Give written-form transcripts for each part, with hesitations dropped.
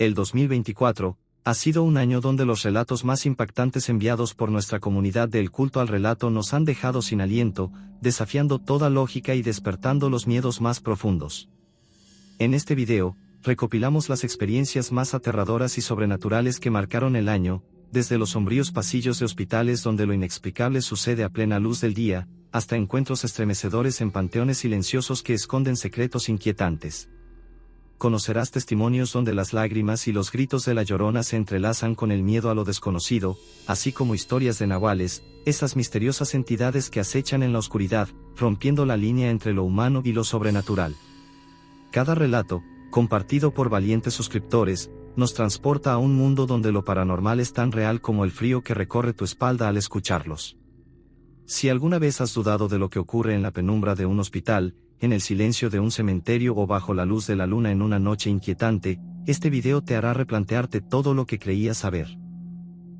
El 2024 ha sido un año donde los relatos más impactantes enviados por nuestra comunidad del culto al relato nos han dejado sin aliento, desafiando toda lógica y despertando los miedos más profundos. En este video, recopilamos las experiencias más aterradoras y sobrenaturales que marcaron el año, desde los sombríos pasillos de hospitales donde lo inexplicable sucede a plena luz del día, hasta encuentros estremecedores en panteones silenciosos que esconden secretos inquietantes. Conocerás testimonios donde las lágrimas y los gritos de la Llorona se entrelazan con el miedo a lo desconocido, así como historias de nahuales, esas misteriosas entidades que acechan en la oscuridad, rompiendo la línea entre lo humano y lo sobrenatural. Cada relato, compartido por valientes suscriptores, nos transporta a un mundo donde lo paranormal es tan real como el frío que recorre tu espalda al escucharlos. Si alguna vez has dudado de lo que ocurre en la penumbra de un hospital, en el silencio de un cementerio o bajo la luz de la luna en una noche inquietante, este video te hará replantearte todo lo que creías saber.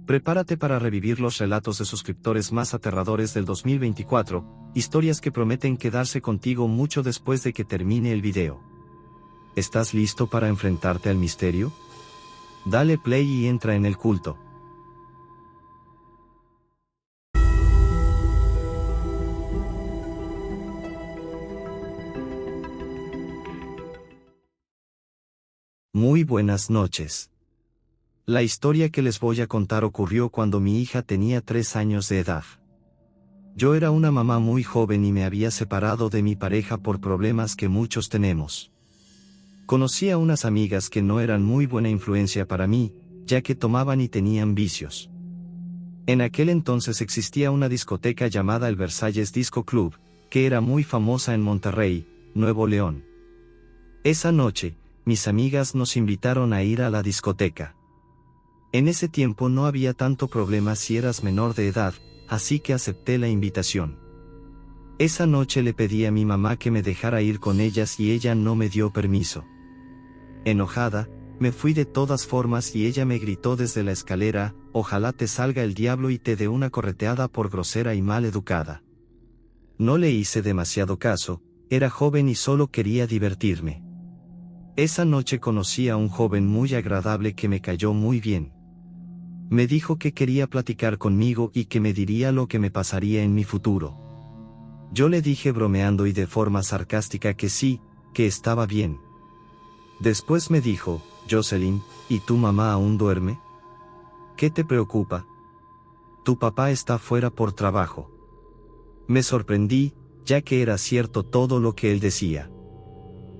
Prepárate para revivir los relatos de suscriptores más aterradores del 2024, historias que prometen quedarse contigo mucho después de que termine el video. ¿Estás listo para enfrentarte al misterio? Dale play y entra en el culto. Muy buenas noches. La historia que les voy a contar ocurrió cuando mi hija tenía 3 años de edad. Yo era una mamá muy joven y me había separado de mi pareja por problemas que muchos tenemos. Conocí a unas amigas que no eran muy buena influencia para mí, ya que tomaban y tenían vicios. En aquel entonces existía una discoteca llamada el Versalles Disco Club, que era muy famosa en Monterrey, Nuevo León. Esa noche, mis amigas nos invitaron a ir a la discoteca. En ese tiempo no había tanto problema si eras menor de edad, así que acepté la invitación. Esa noche le pedí a mi mamá que me dejara ir con ellas y ella no me dio permiso. Enojada, me fui de todas formas y ella me gritó desde la escalera: "Ojalá te salga el diablo y te dé una correteada por grosera y mal educada". No le hice demasiado caso, era joven y solo quería divertirme. Esa noche conocí a un joven muy agradable que me cayó muy bien. Me dijo que quería platicar conmigo y que me diría lo que me pasaría en mi futuro. Yo le dije bromeando y de forma sarcástica que sí, que estaba bien. Después me dijo: "Jocelyn, ¿y tu mamá aún duerme? ¿Qué te preocupa? Tu papá está fuera por trabajo". Me sorprendí, ya que era cierto todo lo que él decía.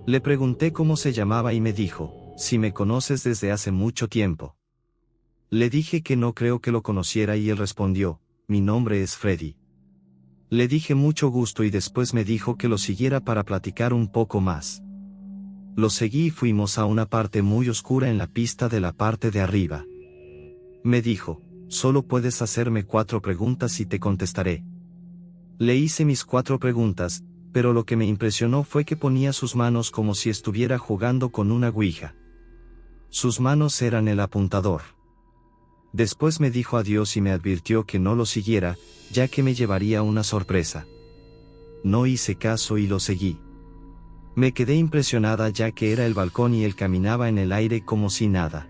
Le pregunté cómo se llamaba y me dijo: "Si me conoces desde hace mucho tiempo". Le dije que no creo que lo conociera y él respondió: "Mi nombre es Freddy". Le dije mucho gusto y después me dijo que lo siguiera para platicar un poco más. Lo seguí y fuimos a una parte muy oscura en la pista de la parte de arriba. Me dijo: "Solo puedes hacerme 4 preguntas y te contestaré". Le hice mis 4 preguntas, pero lo que me impresionó fue que ponía sus manos como si estuviera jugando con una ouija. Sus manos eran el apuntador. Después me dijo adiós y me advirtió que no lo siguiera, ya que me llevaría una sorpresa. No hice caso y lo seguí. Me quedé impresionada ya que era el balcón y él caminaba en el aire como si nada.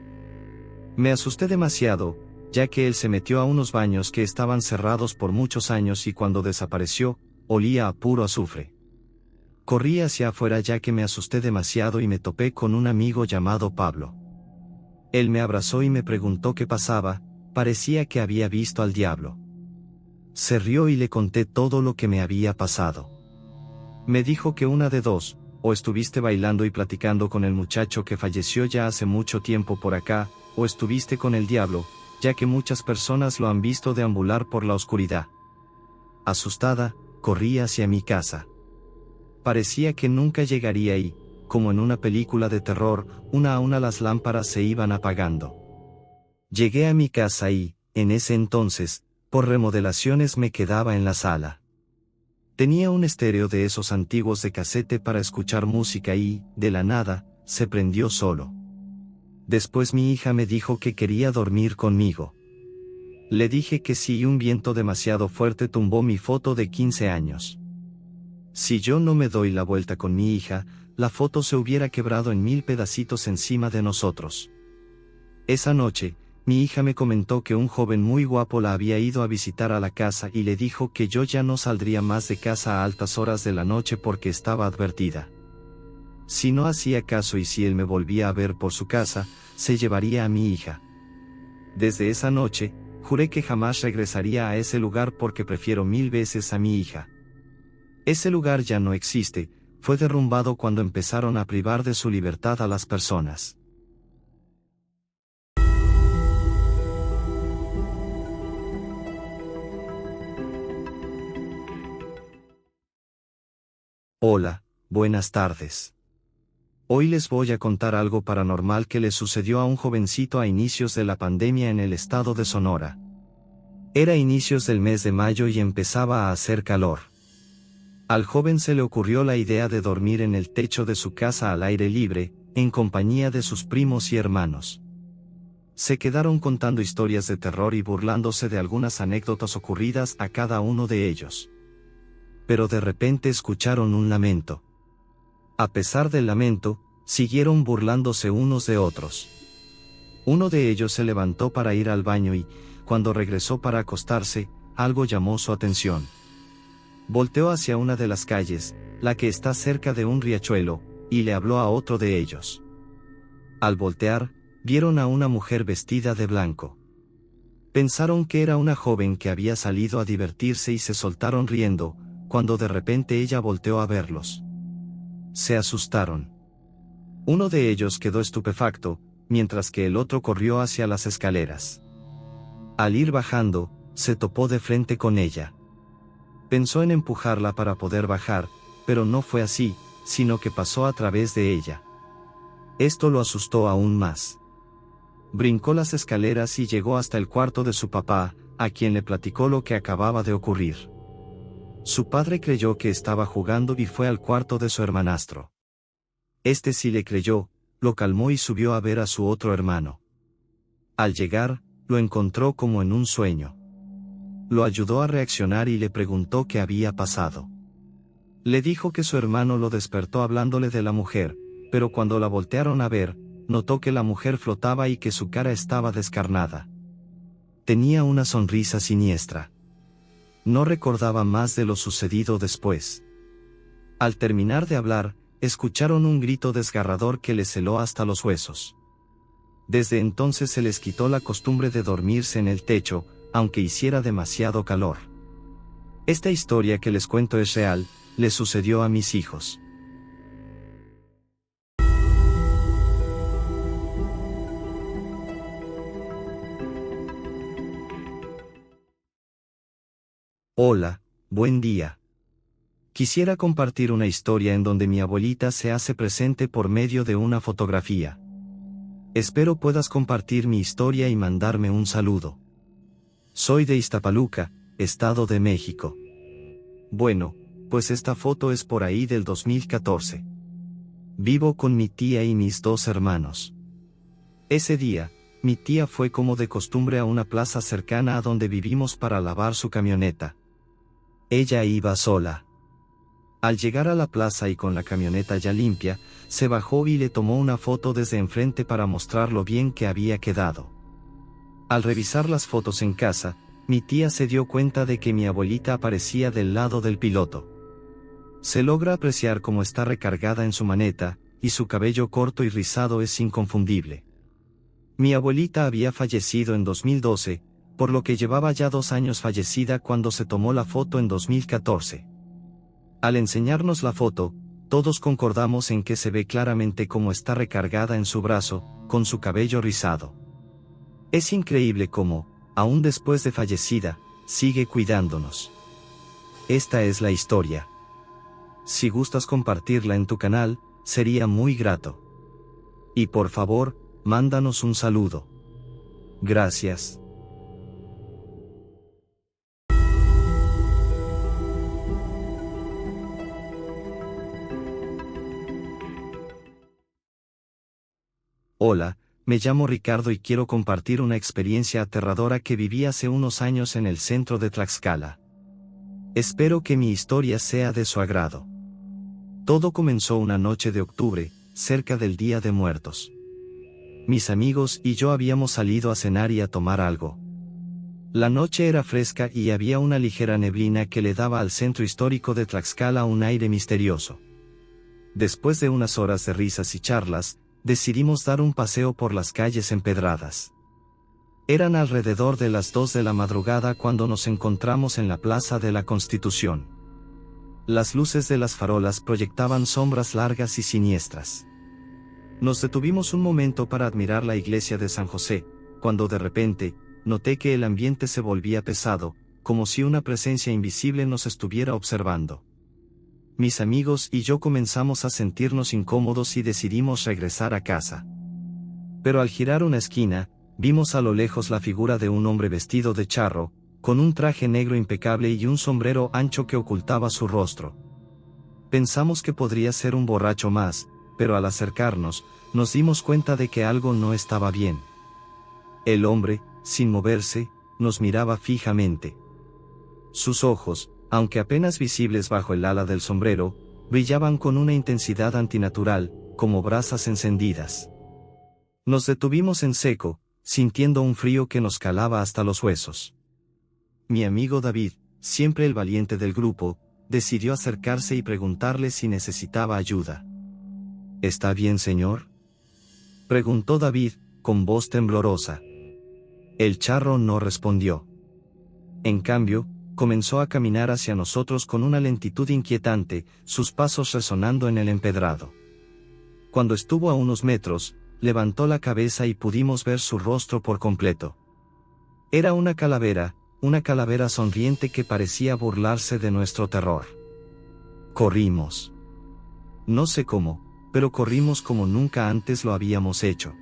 Me asusté demasiado, ya que él se metió a unos baños que estaban cerrados por muchos años y cuando desapareció, olía a puro azufre. Corrí hacia afuera ya que me asusté demasiado y me topé con un amigo llamado Pablo. Él me abrazó y me preguntó qué pasaba, parecía que había visto al diablo. Se rió y le conté todo lo que me había pasado. Me dijo que una de dos: o estuviste bailando y platicando con el muchacho que falleció ya hace mucho tiempo por acá, o estuviste con el diablo, ya que muchas personas lo han visto deambular por la oscuridad. Asustada, corrí hacia mi casa. Parecía que nunca llegaría y, como en una película de terror, una a una las lámparas se iban apagando. Llegué a mi casa y, en ese entonces, por remodelaciones me quedaba en la sala. Tenía un estéreo de esos antiguos de casete para escuchar música y, de la nada, se prendió solo. Después mi hija me dijo que quería dormir conmigo. Le dije que sí y un viento demasiado fuerte tumbó mi foto de 15 años. Si yo no me doy la vuelta con mi hija, la foto se hubiera quebrado en 1000 pedacitos encima de nosotros. Esa noche, mi hija me comentó que un joven muy guapo la había ido a visitar a la casa y le dijo que yo ya no saldría más de casa a altas horas de la noche porque estaba advertida. Si no hacía caso y si él me volvía a ver por su casa, se llevaría a mi hija. Desde esa noche, juré que jamás regresaría a ese lugar porque prefiero 1000 veces a mi hija. Ese lugar ya no existe, fue derrumbado cuando empezaron a privar de su libertad a las personas. Hola, buenas tardes. Hoy les voy a contar algo paranormal que le sucedió a un jovencito a inicios de la pandemia en el estado de Sonora. Era inicios del mes de mayo y empezaba a hacer calor. Al joven se le ocurrió la idea de dormir en el techo de su casa al aire libre, en compañía de sus primos y hermanos. Se quedaron contando historias de terror y burlándose de algunas anécdotas ocurridas a cada uno de ellos. Pero de repente escucharon un lamento. A pesar del lamento, siguieron burlándose unos de otros. Uno de ellos se levantó para ir al baño y, cuando regresó para acostarse, algo llamó su atención. Volteó hacia una de las calles, la que está cerca de un riachuelo, y le habló a otro de ellos. Al voltear, vieron a una mujer vestida de blanco. Pensaron que era una joven que había salido a divertirse y se soltaron riendo, cuando de repente ella volteó a verlos. Se asustaron. Uno de ellos quedó estupefacto, mientras que el otro corrió hacia las escaleras. Al ir bajando, se topó de frente con ella. Pensó en empujarla para poder bajar, pero no fue así, sino que pasó a través de ella. Esto lo asustó aún más. Brincó las escaleras y llegó hasta el cuarto de su papá, a quien le platicó lo que acababa de ocurrir. Su padre creyó que estaba jugando y fue al cuarto de su hermanastro. Este sí le creyó, lo calmó y subió a ver a su otro hermano. Al llegar, lo encontró como en un sueño. Lo ayudó a reaccionar y le preguntó qué había pasado. Le dijo que su hermano lo despertó hablándole de la mujer, pero cuando la voltearon a ver, notó que la mujer flotaba y que su cara estaba descarnada. Tenía una sonrisa siniestra. No recordaba más de lo sucedido después. Al terminar de hablar, escucharon un grito desgarrador que les heló hasta los huesos. Desde entonces se les quitó la costumbre de dormirse en el techo, aunque hiciera demasiado calor. Esta historia que les cuento es real, le sucedió a mis hijos. Hola, buen día. Quisiera compartir una historia en donde mi abuelita se hace presente por medio de una fotografía. Espero puedas compartir mi historia y mandarme un saludo. Soy de Iztapaluca, Estado de México. Bueno, pues esta foto es por ahí del 2014. Vivo con mi tía y mis 2 hermanos. Ese día, mi tía fue como de costumbre a una plaza cercana a donde vivimos para lavar su camioneta. Ella iba sola. Al llegar a la plaza y con la camioneta ya limpia, se bajó y le tomó una foto desde enfrente para mostrar lo bien que había quedado. Al revisar las fotos en casa, mi tía se dio cuenta de que mi abuelita aparecía del lado del piloto. Se logra apreciar cómo está recargada en su maneta, y su cabello corto y rizado es inconfundible. Mi abuelita había fallecido en 2012, por lo que llevaba ya 2 años fallecida cuando se tomó la foto en 2014. Al enseñarnos la foto, todos concordamos en que se ve claramente cómo está recargada en su brazo, con su cabello rizado. Es increíble cómo, aún después de fallecida, sigue cuidándonos. Esta es la historia. Si gustas compartirla en tu canal, sería muy grato. Y por favor, mándanos un saludo. Gracias. Hola, me llamo Ricardo y quiero compartir una experiencia aterradora que viví hace unos años en el centro de Tlaxcala. Espero que mi historia sea de su agrado. Todo comenzó una noche de octubre, cerca del Día de Muertos. Mis amigos y yo habíamos salido a cenar y a tomar algo. La noche era fresca y había una ligera neblina que le daba al centro histórico de Tlaxcala un aire misterioso. Después de unas horas de risas y charlas, decidimos dar un paseo por las calles empedradas. Eran alrededor de las 2 de la madrugada cuando nos encontramos en la Plaza de la Constitución. Las luces de las farolas proyectaban sombras largas y siniestras. Nos detuvimos un momento para admirar la iglesia de San José, cuando de repente, noté que el ambiente se volvía pesado, como si una presencia invisible nos estuviera observando. Mis amigos y yo comenzamos a sentirnos incómodos y decidimos regresar a casa. Pero al girar una esquina, vimos a lo lejos la figura de un hombre vestido de charro, con un traje negro impecable y un sombrero ancho que ocultaba su rostro. Pensamos que podría ser un borracho más, pero al acercarnos, nos dimos cuenta de que algo no estaba bien. El hombre, sin moverse, nos miraba fijamente. Sus ojos, aunque apenas visibles bajo el ala del sombrero, brillaban con una intensidad antinatural, como brasas encendidas. Nos detuvimos en seco, sintiendo un frío que nos calaba hasta los huesos. Mi amigo David, siempre el valiente del grupo, decidió acercarse y preguntarle si necesitaba ayuda. ¿Está bien, señor?, preguntó David, con voz temblorosa. El charro no respondió. En cambio, comenzó a caminar hacia nosotros con una lentitud inquietante, sus pasos resonando en el empedrado. Cuando estuvo a unos metros, levantó la cabeza y pudimos ver su rostro por completo. Era una calavera sonriente que parecía burlarse de nuestro terror. Corrimos. No sé cómo, pero corrimos como nunca antes lo habíamos hecho.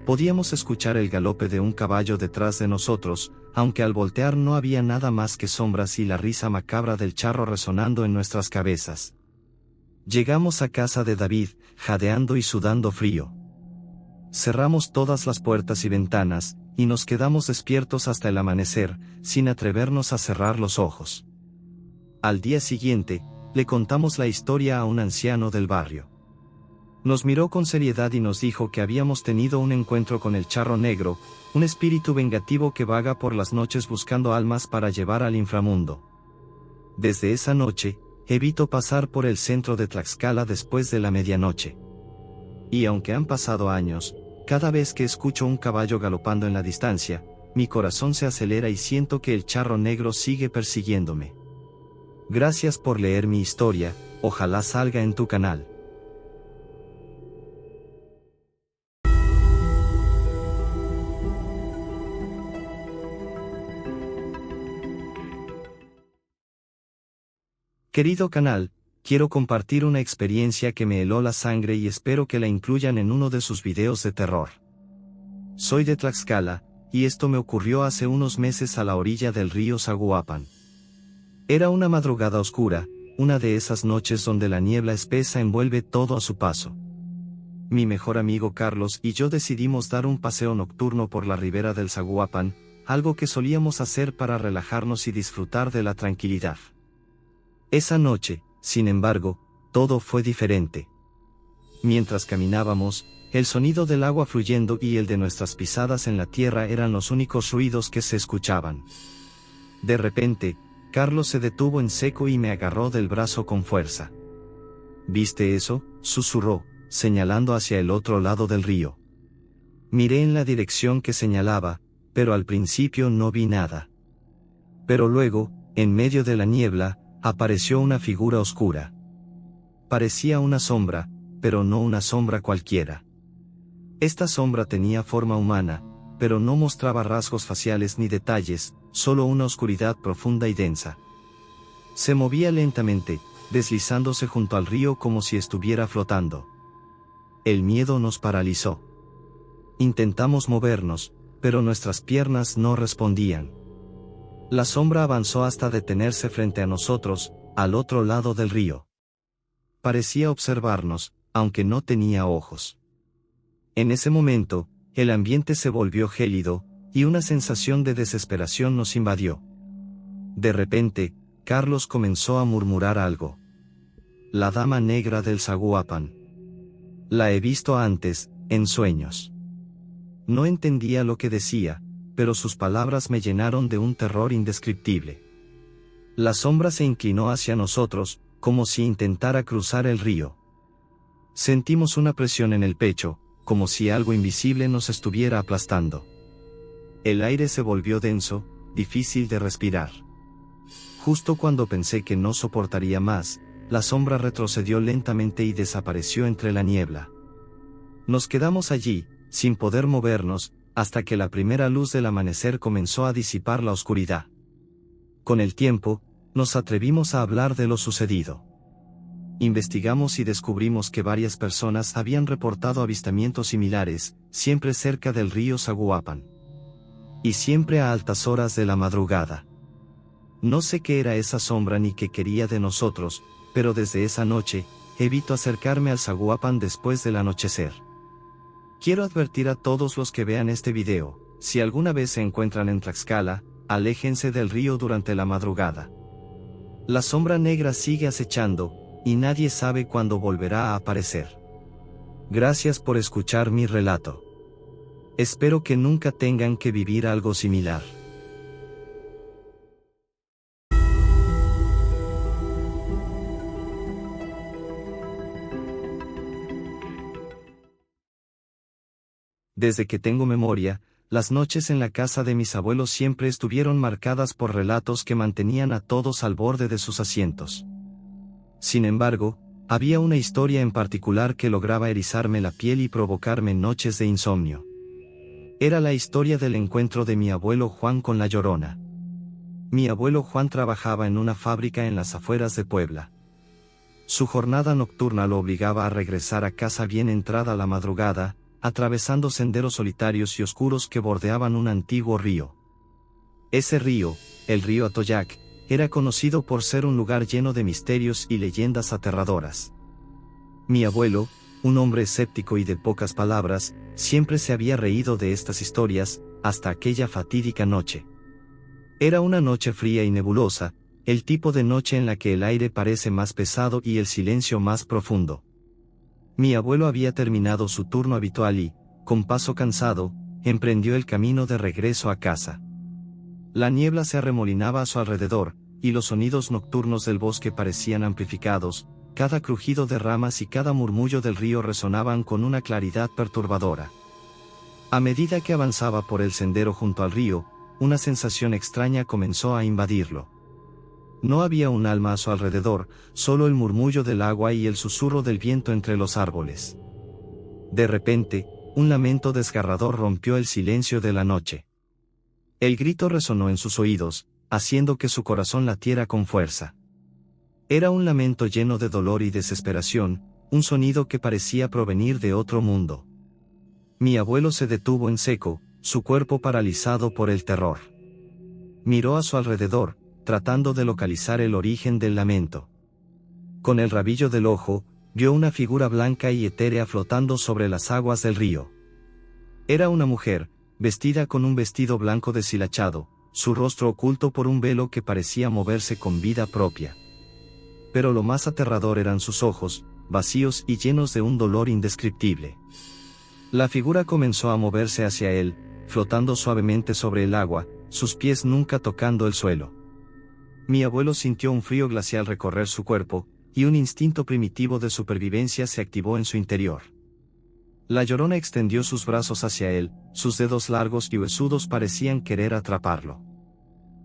Podíamos escuchar el galope de un caballo detrás de nosotros, aunque al voltear no había nada más que sombras y la risa macabra del charro resonando en nuestras cabezas. Llegamos a casa de David, jadeando y sudando frío. Cerramos todas las puertas y ventanas, y nos quedamos despiertos hasta el amanecer, sin atrevernos a cerrar los ojos. Al día siguiente, le contamos la historia a un anciano del barrio. Nos miró con seriedad y nos dijo que habíamos tenido un encuentro con el charro negro, un espíritu vengativo que vaga por las noches buscando almas para llevar al inframundo. Desde esa noche, evito pasar por el centro de Tlaxcala después de la medianoche. Y aunque han pasado años, cada vez que escucho un caballo galopando en la distancia, mi corazón se acelera y siento que el charro negro sigue persiguiéndome. Gracias por leer mi historia, ojalá salga en tu canal. Querido canal, quiero compartir una experiencia que me heló la sangre y espero que la incluyan en uno de sus videos de terror. Soy de Tlaxcala, y esto me ocurrió hace unos meses a la orilla del río Zaguapan. Era una madrugada oscura, una de esas noches donde la niebla espesa envuelve todo a su paso. Mi mejor amigo Carlos y yo decidimos dar un paseo nocturno por la ribera del Zaguapan, algo que solíamos hacer para relajarnos y disfrutar de la tranquilidad. Esa noche, sin embargo, todo fue diferente. Mientras caminábamos, el sonido del agua fluyendo y el de nuestras pisadas en la tierra eran los únicos ruidos que se escuchaban. De repente, Carlos se detuvo en seco y me agarró del brazo con fuerza. ¿Viste eso?, susurró, señalando hacia el otro lado del río. Miré en la dirección que señalaba, pero al principio no vi nada. Pero luego, en medio de la niebla, apareció una figura oscura. Parecía una sombra, pero no una sombra cualquiera. Esta sombra tenía forma humana, pero no mostraba rasgos faciales ni detalles, solo una oscuridad profunda y densa. Se movía lentamente, deslizándose junto al río como si estuviera flotando. El miedo nos paralizó. Intentamos movernos, pero nuestras piernas no respondían. La sombra avanzó hasta detenerse frente a nosotros, al otro lado del río. Parecía observarnos, aunque no tenía ojos. En ese momento, el ambiente se volvió gélido, y una sensación de desesperación nos invadió. De repente, Carlos comenzó a murmurar algo. La dama negra del Zaguapan. La he visto antes, en sueños. No entendía lo que decía, pero sus palabras me llenaron de un terror indescriptible. La sombra se inclinó hacia nosotros, como si intentara cruzar el río. Sentimos una presión en el pecho, como si algo invisible nos estuviera aplastando. El aire se volvió denso, difícil de respirar. Justo cuando pensé que no soportaría más, la sombra retrocedió lentamente y desapareció entre la niebla. Nos quedamos allí, sin poder movernos, hasta que la primera luz del amanecer comenzó a disipar la oscuridad. Con el tiempo, nos atrevimos a hablar de lo sucedido. Investigamos y descubrimos que varias personas habían reportado avistamientos similares, siempre cerca del río Saguapan. Y siempre a altas horas de la madrugada. No sé qué era esa sombra ni qué quería de nosotros, pero desde esa noche, evito acercarme al Saguapan después del anochecer. Quiero advertir a todos los que vean este video, si alguna vez se encuentran en Tlaxcala, aléjense del río durante la madrugada. La sombra negra sigue acechando, y nadie sabe cuándo volverá a aparecer. Gracias por escuchar mi relato. Espero que nunca tengan que vivir algo similar. Desde que tengo memoria, las noches en la casa de mis abuelos siempre estuvieron marcadas por relatos que mantenían a todos al borde de sus asientos. Sin embargo, había una historia en particular que lograba erizarme la piel y provocarme noches de insomnio. Era la historia del encuentro de mi abuelo Juan con la Llorona. Mi abuelo Juan trabajaba en una fábrica en las afueras de Puebla. Su jornada nocturna lo obligaba a regresar a casa bien entrada la madrugada, atravesando senderos solitarios y oscuros que bordeaban un antiguo río. Ese río, el río Atoyac, era conocido por ser un lugar lleno de misterios y leyendas aterradoras. Mi abuelo, un hombre escéptico y de pocas palabras, siempre se había reído de estas historias, hasta aquella fatídica noche. Era una noche fría y nebulosa, el tipo de noche en la que el aire parece más pesado y el silencio más profundo. Mi abuelo había terminado su turno habitual y, con paso cansado, emprendió el camino de regreso a casa. La niebla se arremolinaba a su alrededor, y los sonidos nocturnos del bosque parecían amplificados, cada crujido de ramas y cada murmullo del río resonaban con una claridad perturbadora. A medida que avanzaba por el sendero junto al río, una sensación extraña comenzó a invadirlo. No había un alma a su alrededor, solo el murmullo del agua y el susurro del viento entre los árboles. De repente, un lamento desgarrador rompió el silencio de la noche. El grito resonó en sus oídos, haciendo que su corazón latiera con fuerza. Era un lamento lleno de dolor y desesperación, un sonido que parecía provenir de otro mundo. Mi abuelo se detuvo en seco, su cuerpo paralizado por el terror. Miró a su alrededor, tratando de localizar el origen del lamento. Con el rabillo del ojo, vio una figura blanca y etérea flotando sobre las aguas del río. Era una mujer, vestida con un vestido blanco deshilachado, su rostro oculto por un velo que parecía moverse con vida propia. Pero lo más aterrador eran sus ojos, vacíos y llenos de un dolor indescriptible. La figura comenzó a moverse hacia él, flotando suavemente sobre el agua, sus pies nunca tocando el suelo. Mi abuelo sintió un frío glacial recorrer su cuerpo, y un instinto primitivo de supervivencia se activó en su interior. La Llorona extendió sus brazos hacia él, sus dedos largos y huesudos parecían querer atraparlo.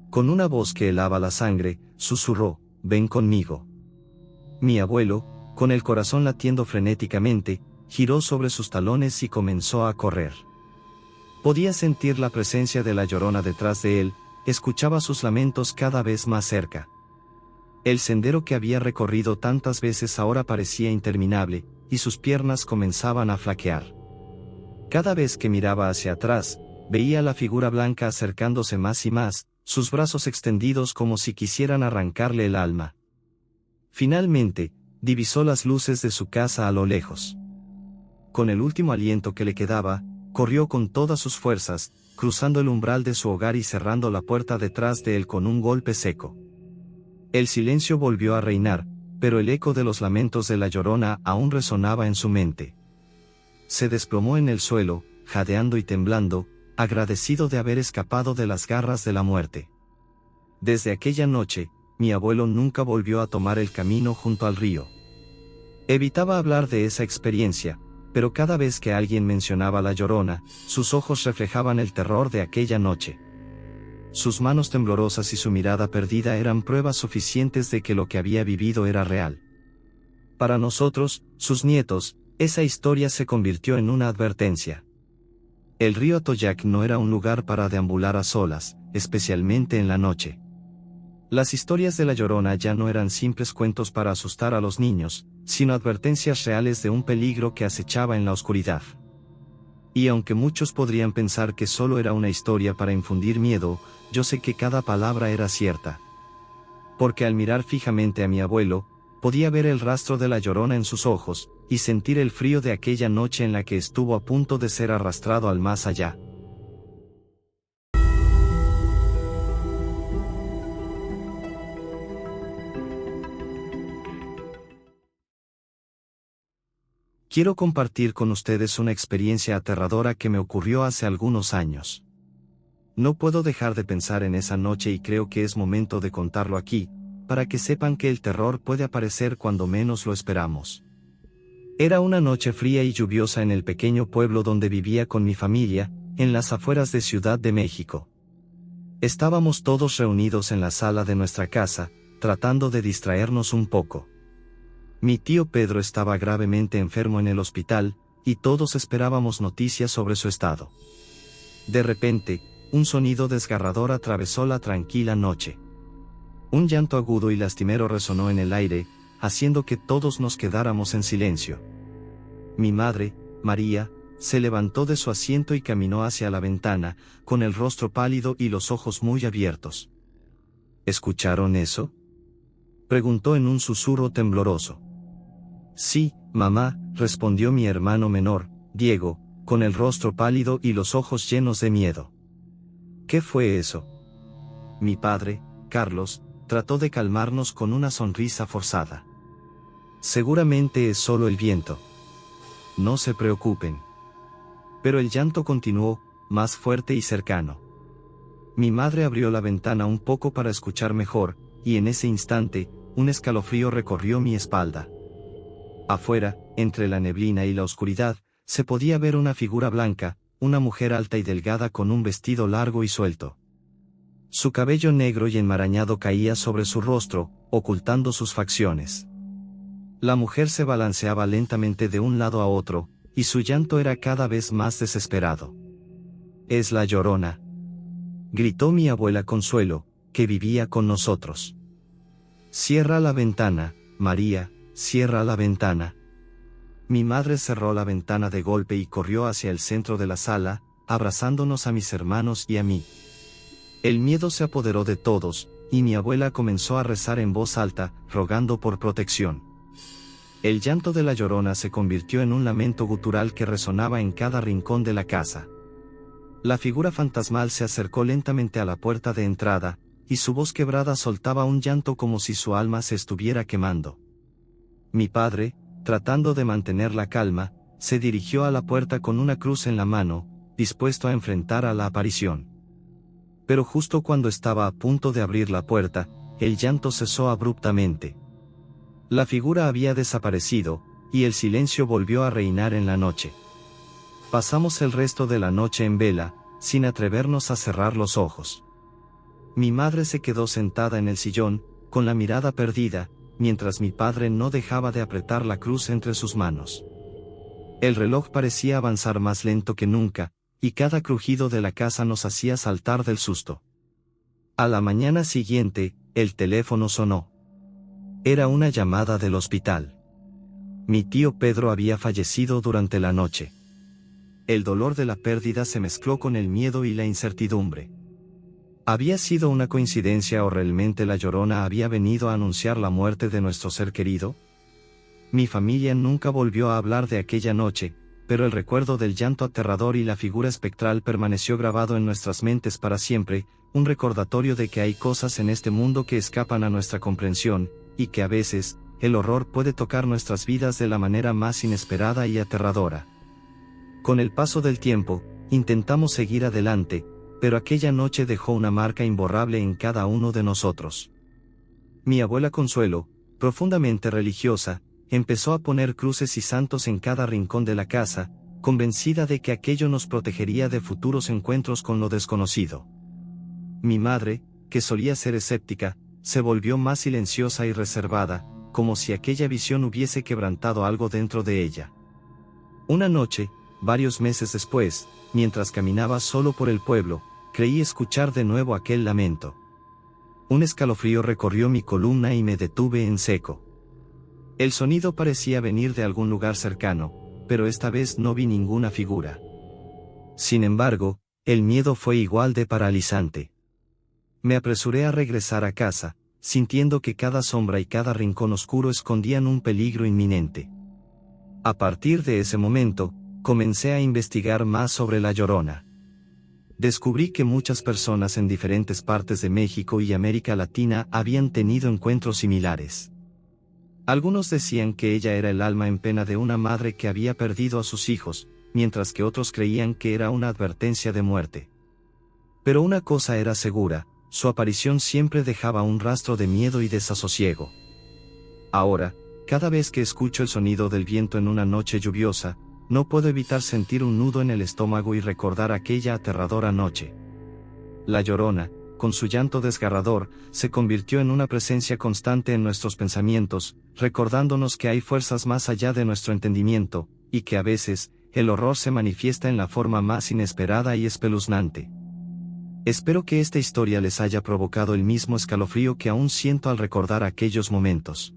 Con una voz que helaba la sangre, susurró: «Ven conmigo». Mi abuelo, con el corazón latiendo frenéticamente, giró sobre sus talones y comenzó a correr. Podía sentir la presencia de la Llorona detrás de él, escuchaba sus lamentos cada vez más cerca. El sendero que había recorrido tantas veces ahora parecía interminable, y sus piernas comenzaban a flaquear. Cada vez que miraba hacia atrás, veía la figura blanca acercándose más y más, sus brazos extendidos como si quisieran arrancarle el alma. Finalmente, divisó las luces de su casa a lo lejos. Con el último aliento que le quedaba, corrió con todas sus fuerzas, cruzando el umbral de su hogar y cerrando la puerta detrás de él con un golpe seco. El silencio volvió a reinar, pero el eco de los lamentos de la Llorona aún resonaba en su mente. Se desplomó en el suelo, jadeando y temblando, agradecido de haber escapado de las garras de la muerte. Desde aquella noche, mi abuelo nunca volvió a tomar el camino junto al río. Evitaba hablar de esa experiencia, pero cada vez que alguien mencionaba La Llorona, sus ojos reflejaban el terror de aquella noche. Sus manos temblorosas y su mirada perdida eran pruebas suficientes de que lo que había vivido era real. Para nosotros, sus nietos, esa historia se convirtió en una advertencia. El río Atoyac no era un lugar para deambular a solas, especialmente en la noche. Las historias de La Llorona ya no eran simples cuentos para asustar a los niños, sino advertencias reales de un peligro que acechaba en la oscuridad. Y aunque muchos podrían pensar que solo era una historia para infundir miedo, yo sé que cada palabra era cierta. Porque al mirar fijamente a mi abuelo, podía ver el rastro de La Llorona en sus ojos, y sentir el frío de aquella noche en la que estuvo a punto de ser arrastrado al más allá. Quiero compartir con ustedes una experiencia aterradora que me ocurrió hace algunos años. No puedo dejar de pensar en esa noche y creo que es momento de contarlo aquí, para que sepan que el terror puede aparecer cuando menos lo esperamos. Era una noche fría y lluviosa en el pequeño pueblo donde vivía con mi familia, en las afueras de Ciudad de México. Estábamos todos reunidos en la sala de nuestra casa, tratando de distraernos un poco. Mi tío Pedro estaba gravemente enfermo en el hospital, y todos esperábamos noticias sobre su estado. De repente, un sonido desgarrador atravesó la tranquila noche. Un llanto agudo y lastimero resonó en el aire, haciendo que todos nos quedáramos en silencio. Mi madre, María, se levantó de su asiento y caminó hacia la ventana, con el rostro pálido y los ojos muy abiertos. ¿Escucharon eso?, preguntó en un susurro tembloroso. Sí, mamá, respondió mi hermano menor, Diego, con el rostro pálido y los ojos llenos de miedo. ¿Qué fue eso? Mi padre, Carlos, trató de calmarnos con una sonrisa forzada. Seguramente es solo el viento. No se preocupen. Pero el llanto continuó, más fuerte y cercano. Mi madre abrió la ventana un poco para escuchar mejor, y en ese instante, un escalofrío recorrió mi espalda. Afuera, entre la neblina y la oscuridad, se podía ver una figura blanca, una mujer alta y delgada con un vestido largo y suelto. Su cabello negro y enmarañado caía sobre su rostro, ocultando sus facciones. La mujer se balanceaba lentamente de un lado a otro, y su llanto era cada vez más desesperado. «Es la Llorona», gritó mi abuela Consuelo, que vivía con nosotros. «Cierra la ventana, María, cierra la ventana». Mi madre cerró la ventana de golpe y corrió hacia el centro de la sala, abrazándonos a mis hermanos y a mí. El miedo se apoderó de todos, y mi abuela comenzó a rezar en voz alta, rogando por protección. El llanto de la Llorona se convirtió en un lamento gutural que resonaba en cada rincón de la casa. La figura fantasmal se acercó lentamente a la puerta de entrada, y su voz quebrada soltaba un llanto como si su alma se estuviera quemando. Mi padre, tratando de mantener la calma, se dirigió a la puerta con una cruz en la mano, dispuesto a enfrentar a la aparición. Pero justo cuando estaba a punto de abrir la puerta, el llanto cesó abruptamente. La figura había desaparecido, y el silencio volvió a reinar en la noche. Pasamos el resto de la noche en vela, sin atrevernos a cerrar los ojos. Mi madre se quedó sentada en el sillón, con la mirada perdida, mientras mi padre no dejaba de apretar la cruz entre sus manos. El reloj parecía avanzar más lento que nunca, y cada crujido de la casa nos hacía saltar del susto. A la mañana siguiente, el teléfono sonó. Era una llamada del hospital. Mi tío Pedro había fallecido durante la noche. El dolor de la pérdida se mezcló con el miedo y la incertidumbre. ¿Había sido una coincidencia o realmente la Llorona había venido a anunciar la muerte de nuestro ser querido? Mi familia nunca volvió a hablar de aquella noche, pero el recuerdo del llanto aterrador y la figura espectral permaneció grabado en nuestras mentes para siempre, un recordatorio de que hay cosas en este mundo que escapan a nuestra comprensión, y que a veces, el horror puede tocar nuestras vidas de la manera más inesperada y aterradora. Con el paso del tiempo, intentamos seguir adelante, pero aquella noche dejó una marca imborrable en cada uno de nosotros. Mi abuela Consuelo, profundamente religiosa, empezó a poner cruces y santos en cada rincón de la casa, convencida de que aquello nos protegería de futuros encuentros con lo desconocido. Mi madre, que solía ser escéptica, se volvió más silenciosa y reservada, como si aquella visión hubiese quebrantado algo dentro de ella. Una noche, varios meses después, mientras caminaba solo por el pueblo, creí escuchar de nuevo aquel lamento. Un escalofrío recorrió mi columna y me detuve en seco. El sonido parecía venir de algún lugar cercano, pero esta vez no vi ninguna figura. Sin embargo, el miedo fue igual de paralizante. Me apresuré a regresar a casa, sintiendo que cada sombra y cada rincón oscuro escondían un peligro inminente. A partir de ese momento, comencé a investigar más sobre La Llorona. Descubrí que muchas personas en diferentes partes de México y América Latina habían tenido encuentros similares. Algunos decían que ella era el alma en pena de una madre que había perdido a sus hijos, mientras que otros creían que era una advertencia de muerte. Pero una cosa era segura, su aparición siempre dejaba un rastro de miedo y desasosiego. Ahora, cada vez que escucho el sonido del viento en una noche lluviosa, no puedo evitar sentir un nudo en el estómago y recordar aquella aterradora noche. La Llorona, con su llanto desgarrador, se convirtió en una presencia constante en nuestros pensamientos, recordándonos que hay fuerzas más allá de nuestro entendimiento, y que a veces, el horror se manifiesta en la forma más inesperada y espeluznante. Espero que esta historia les haya provocado el mismo escalofrío que aún siento al recordar aquellos momentos.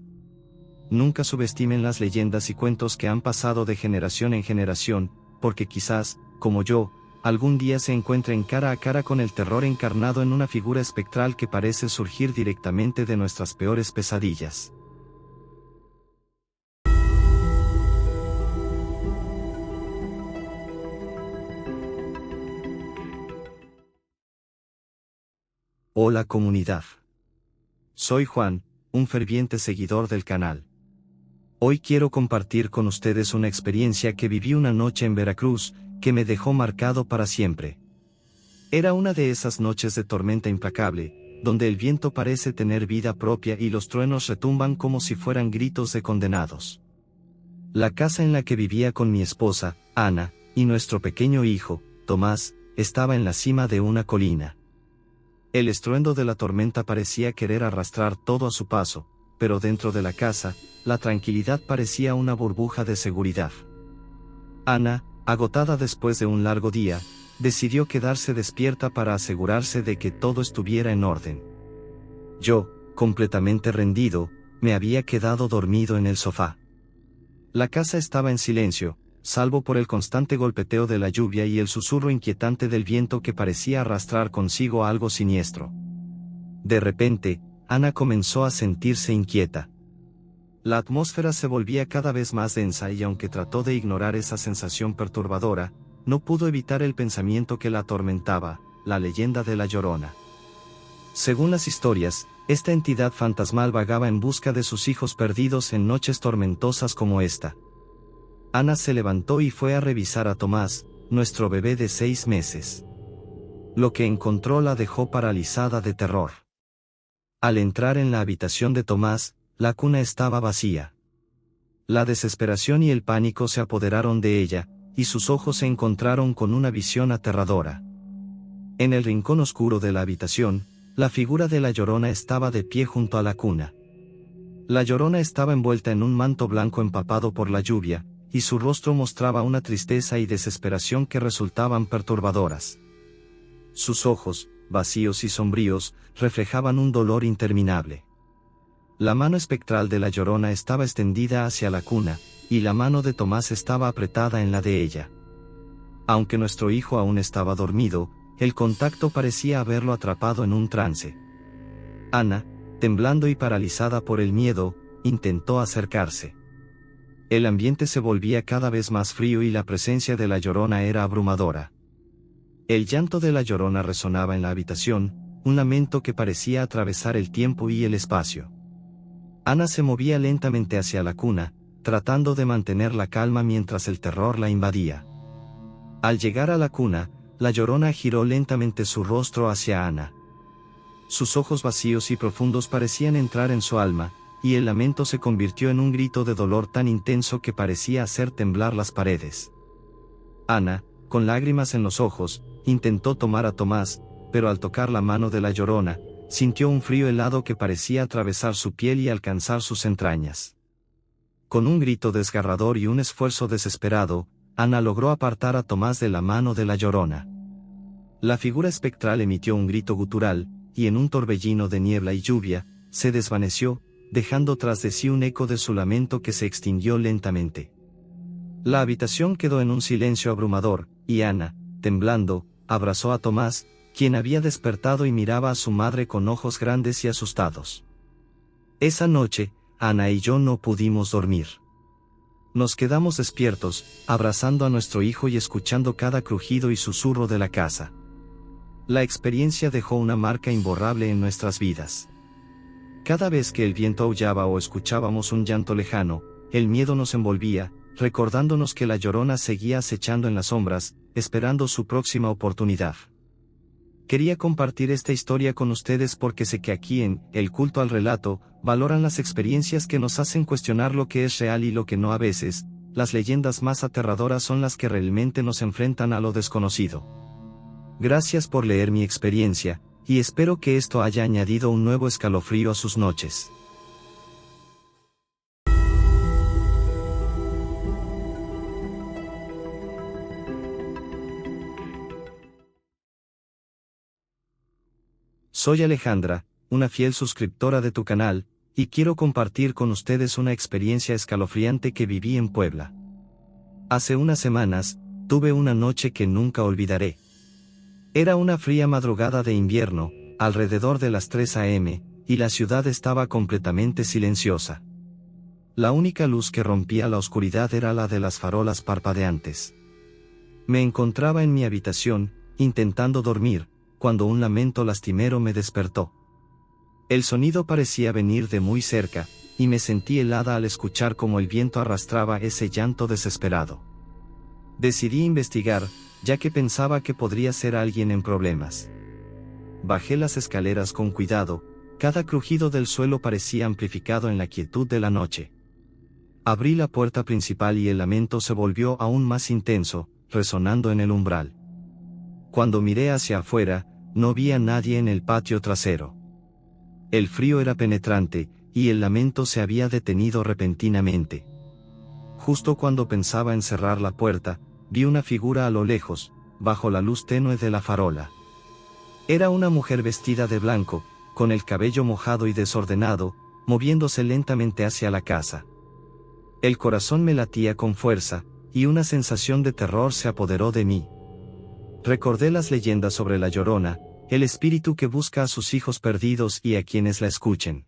Nunca subestimen las leyendas y cuentos que han pasado de generación en generación, porque quizás, como yo, algún día se encuentren cara a cara con el terror encarnado en una figura espectral que parece surgir directamente de nuestras peores pesadillas. Hola comunidad. Soy Juan, un ferviente seguidor del canal. Hoy quiero compartir con ustedes una experiencia que viví una noche en Veracruz, que me dejó marcado para siempre. Era una de esas noches de tormenta implacable, donde el viento parece tener vida propia y los truenos retumban como si fueran gritos de condenados. La casa en la que vivía con mi esposa, Ana, y nuestro pequeño hijo, Tomás, estaba en la cima de una colina. El estruendo de la tormenta parecía querer arrastrar todo a su paso, pero dentro de la casa, la tranquilidad parecía una burbuja de seguridad. Ana, agotada después de un largo día, decidió quedarse despierta para asegurarse de que todo estuviera en orden. Yo, completamente rendido, me había quedado dormido en el sofá. La casa estaba en silencio, salvo por el constante golpeteo de la lluvia y el susurro inquietante del viento que parecía arrastrar consigo algo siniestro. De repente, Ana comenzó a sentirse inquieta. La atmósfera se volvía cada vez más densa y aunque trató de ignorar esa sensación perturbadora, no pudo evitar el pensamiento que la atormentaba, la leyenda de La Llorona. Según las historias, esta entidad fantasmal vagaba en busca de sus hijos perdidos en noches tormentosas como esta. Ana se levantó y fue a revisar a Tomás, nuestro bebé de 6 meses. Lo que encontró la dejó paralizada de terror. Al entrar en la habitación de Tomás, la cuna estaba vacía. La desesperación y el pánico se apoderaron de ella, y sus ojos se encontraron con una visión aterradora. En el rincón oscuro de la habitación, la figura de la Llorona estaba de pie junto a la cuna. La Llorona estaba envuelta en un manto blanco empapado por la lluvia, y su rostro mostraba una tristeza y desesperación que resultaban perturbadoras. Sus ojos, vacíos y sombríos, reflejaban un dolor interminable. La mano espectral de la Llorona estaba extendida hacia la cuna, y la mano de Tomás estaba apretada en la de ella. Aunque nuestro hijo aún estaba dormido, el contacto parecía haberlo atrapado en un trance. Ana, temblando y paralizada por el miedo, intentó acercarse. El ambiente se volvía cada vez más frío y la presencia de la Llorona era abrumadora. El llanto de la Llorona resonaba en la habitación, un lamento que parecía atravesar el tiempo y el espacio. Ana se movía lentamente hacia la cuna, tratando de mantener la calma mientras el terror la invadía. Al llegar a la cuna, la Llorona giró lentamente su rostro hacia Ana. Sus ojos vacíos y profundos parecían entrar en su alma, y el lamento se convirtió en un grito de dolor tan intenso que parecía hacer temblar las paredes. Ana, con lágrimas en los ojos, intentó tomar a Tomás, pero al tocar la mano de la Llorona, sintió un frío helado que parecía atravesar su piel y alcanzar sus entrañas. Con un grito desgarrador y un esfuerzo desesperado, Ana logró apartar a Tomás de la mano de la Llorona. La figura espectral emitió un grito gutural, y en un torbellino de niebla y lluvia, se desvaneció, dejando tras de sí un eco de su lamento que se extinguió lentamente. La habitación quedó en un silencio abrumador, y Ana, temblando, abrazó a Tomás, quien había despertado y miraba a su madre con ojos grandes y asustados. Esa noche, Ana y yo no pudimos dormir. Nos quedamos despiertos, abrazando a nuestro hijo y escuchando cada crujido y susurro de la casa. La experiencia dejó una marca imborrable en nuestras vidas. Cada vez que el viento aullaba o escuchábamos un llanto lejano, el miedo nos envolvía, recordándonos que la Llorona seguía acechando en las sombras, esperando su próxima oportunidad. Quería compartir esta historia con ustedes porque sé que aquí en El Culto al Relato, valoran las experiencias que nos hacen cuestionar lo que es real y lo que no a veces. Las leyendas más aterradoras son las que realmente nos enfrentan a lo desconocido. Gracias por leer mi experiencia, y espero que esto haya añadido un nuevo escalofrío a sus noches. Soy Alejandra, una fiel suscriptora de tu canal, y quiero compartir con ustedes una experiencia escalofriante que viví en Puebla. Hace unas semanas, tuve una noche que nunca olvidaré. Era una fría madrugada de invierno, alrededor de las 3 a.m., y la ciudad estaba completamente silenciosa. La única luz que rompía la oscuridad era la de las farolas parpadeantes. Me encontraba en mi habitación, intentando dormir, cuando un lamento lastimero me despertó. El sonido parecía venir de muy cerca, y me sentí helada al escuchar cómo el viento arrastraba ese llanto desesperado. Decidí investigar, ya que pensaba que podría ser alguien en problemas. Bajé las escaleras con cuidado, cada crujido del suelo parecía amplificado en la quietud de la noche. Abrí la puerta principal y el lamento se volvió aún más intenso, resonando en el umbral. Cuando miré hacia afuera, no vi a nadie en el patio trasero. El frío era penetrante, y el lamento se había detenido repentinamente. Justo cuando pensaba en cerrar la puerta, vi una figura a lo lejos, bajo la luz tenue de la farola. Era una mujer vestida de blanco, con el cabello mojado y desordenado, moviéndose lentamente hacia la casa. El corazón me latía con fuerza, y una sensación de terror se apoderó de mí. Recordé las leyendas sobre la Llorona, el espíritu que busca a sus hijos perdidos y a quienes la escuchen.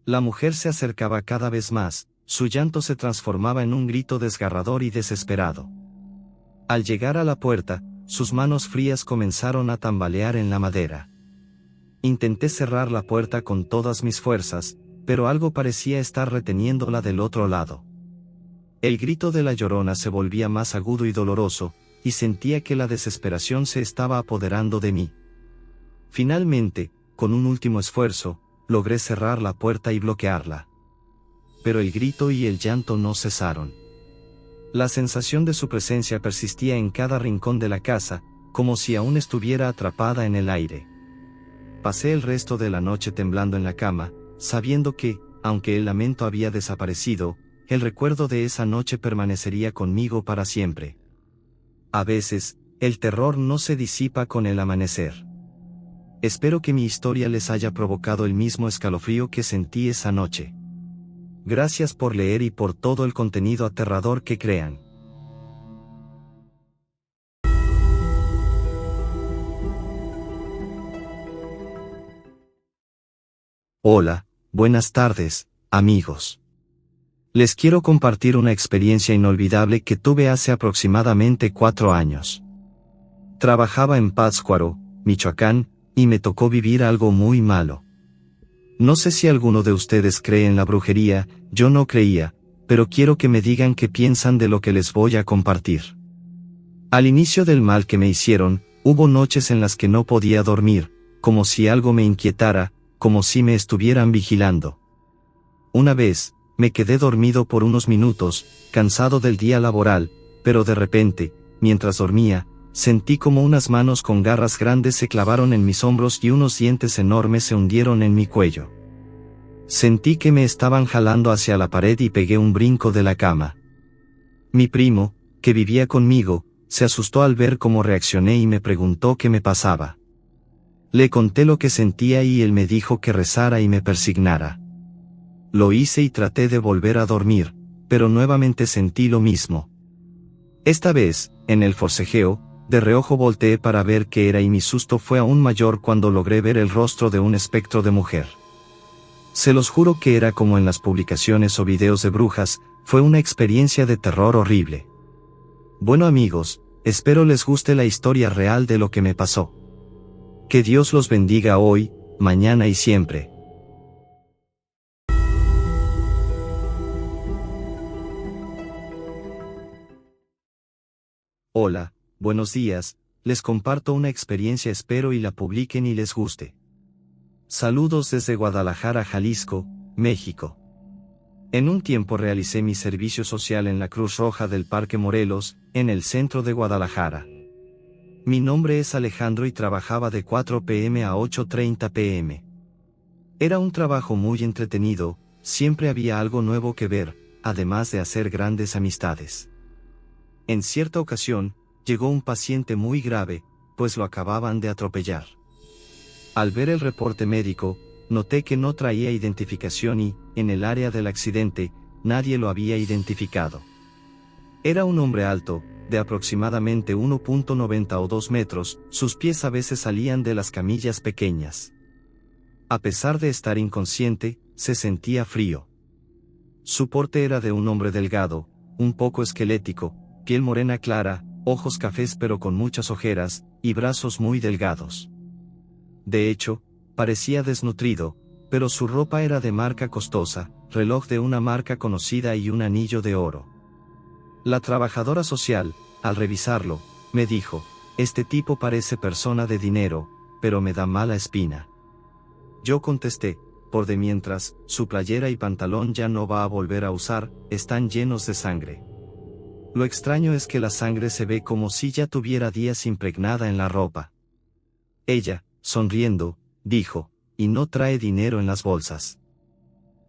La mujer se acercaba cada vez más, su llanto se transformaba en un grito desgarrador y desesperado. Al llegar a la puerta, sus manos frías comenzaron a tambalear en la madera. Intenté cerrar la puerta con todas mis fuerzas, pero algo parecía estar reteniéndola del otro lado. El grito de la Llorona se volvía más agudo y doloroso, y sentía que la desesperación se estaba apoderando de mí. Finalmente, con un último esfuerzo, logré cerrar la puerta y bloquearla. Pero el grito y el llanto no cesaron. La sensación de su presencia persistía en cada rincón de la casa, como si aún estuviera atrapada en el aire. Pasé el resto de la noche temblando en la cama, sabiendo que, aunque el lamento había desaparecido, el recuerdo de esa noche permanecería conmigo para siempre. A veces, el terror no se disipa con el amanecer. Espero que mi historia les haya provocado el mismo escalofrío que sentí esa noche. Gracias por leer y por todo el contenido aterrador que crean. Hola, buenas tardes, amigos. Les quiero compartir una experiencia inolvidable que tuve hace aproximadamente 4 años. Trabajaba en Pátzcuaro, Michoacán, y me tocó vivir algo muy malo. No sé si alguno de ustedes cree en la brujería, yo no creía, pero quiero que me digan qué piensan de lo que les voy a compartir. Al inicio del mal que me hicieron, hubo noches en las que no podía dormir, como si algo me inquietara, como si me estuvieran vigilando. Una vez, me quedé dormido por unos minutos, cansado del día laboral, pero de repente, mientras dormía, sentí como unas manos con garras grandes se clavaron en mis hombros y unos dientes enormes se hundieron en mi cuello. Sentí que me estaban jalando hacia la pared y pegué un brinco de la cama. Mi primo, que vivía conmigo, se asustó al ver cómo reaccioné y me preguntó qué me pasaba. Le conté lo que sentía y él me dijo que rezara y me persignara. Lo hice y traté de volver a dormir, pero nuevamente sentí lo mismo. Esta vez, en el forcejeo, de reojo volteé para ver qué era y mi susto fue aún mayor cuando logré ver el rostro de un espectro de mujer. Se los juro que era como en las publicaciones o videos de brujas, fue una experiencia de terror horrible. Bueno amigos, espero les guste la historia real de lo que me pasó. Que Dios los bendiga hoy, mañana y siempre. Hola, buenos días, les comparto una experiencia, espero y la publiquen y les guste. Saludos desde Guadalajara, Jalisco, México. En un tiempo realicé mi servicio social en la Cruz Roja del Parque Morelos, en el centro de Guadalajara. Mi nombre es Alejandro y trabajaba de 4 p.m. a 8:30 p.m. Era un trabajo muy entretenido, siempre había algo nuevo que ver, además de hacer grandes amistades. En cierta ocasión, llegó un paciente muy grave, pues lo acababan de atropellar. Al ver el reporte médico, noté que no traía identificación y, en el área del accidente, nadie lo había identificado. Era un hombre alto, de aproximadamente 1.90 o 2 metros, sus pies a veces salían de las camillas pequeñas. A pesar de estar inconsciente, se sentía frío. Su porte era de un hombre delgado, un poco esquelético, piel morena clara, ojos cafés pero con muchas ojeras, y brazos muy delgados. De hecho, parecía desnutrido, pero su ropa era de marca costosa, reloj de una marca conocida y un anillo de oro. La trabajadora social, al revisarlo, me dijo: este tipo parece persona de dinero, pero me da mala espina. Yo contesté: por de mientras, su playera y pantalón ya no va a volver a usar, están llenos de sangre. Lo extraño es que la sangre se ve como si ya tuviera días impregnada en la ropa. Ella, sonriendo, dijo: ¿y no trae dinero en las bolsas?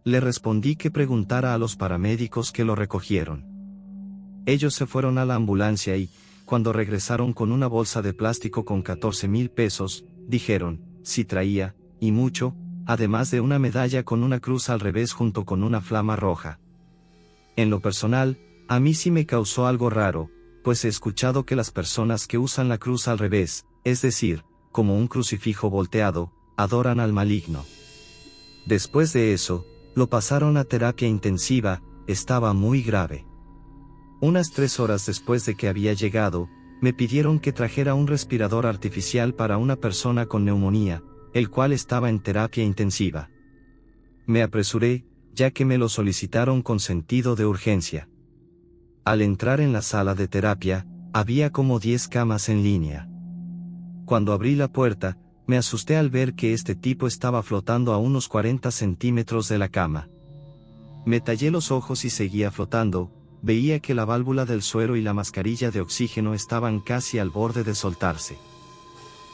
Le respondí que preguntara a los paramédicos que lo recogieron. Ellos se fueron a la ambulancia y, cuando regresaron con una bolsa de plástico con 14,000 pesos, dijeron: sí traía, y mucho, además de una medalla con una cruz al revés junto con una flama roja. En lo personal, a mí sí me causó algo raro, pues he escuchado que las personas que usan la cruz al revés, es decir, como un crucifijo volteado, adoran al maligno. Después de eso, lo pasaron a terapia intensiva, estaba muy grave. Unas 3 horas después de que había llegado, me pidieron que trajera un respirador artificial para una persona con neumonía, el cual estaba en terapia intensiva. Me apresuré, ya que me lo solicitaron con sentido de urgencia. Al entrar en la sala de terapia, había como 10 camas en línea. Cuando abrí la puerta, me asusté al ver que este tipo estaba flotando a unos 40 centímetros de la cama. Me tallé los ojos y seguía flotando, veía que la válvula del suero y la mascarilla de oxígeno estaban casi al borde de soltarse.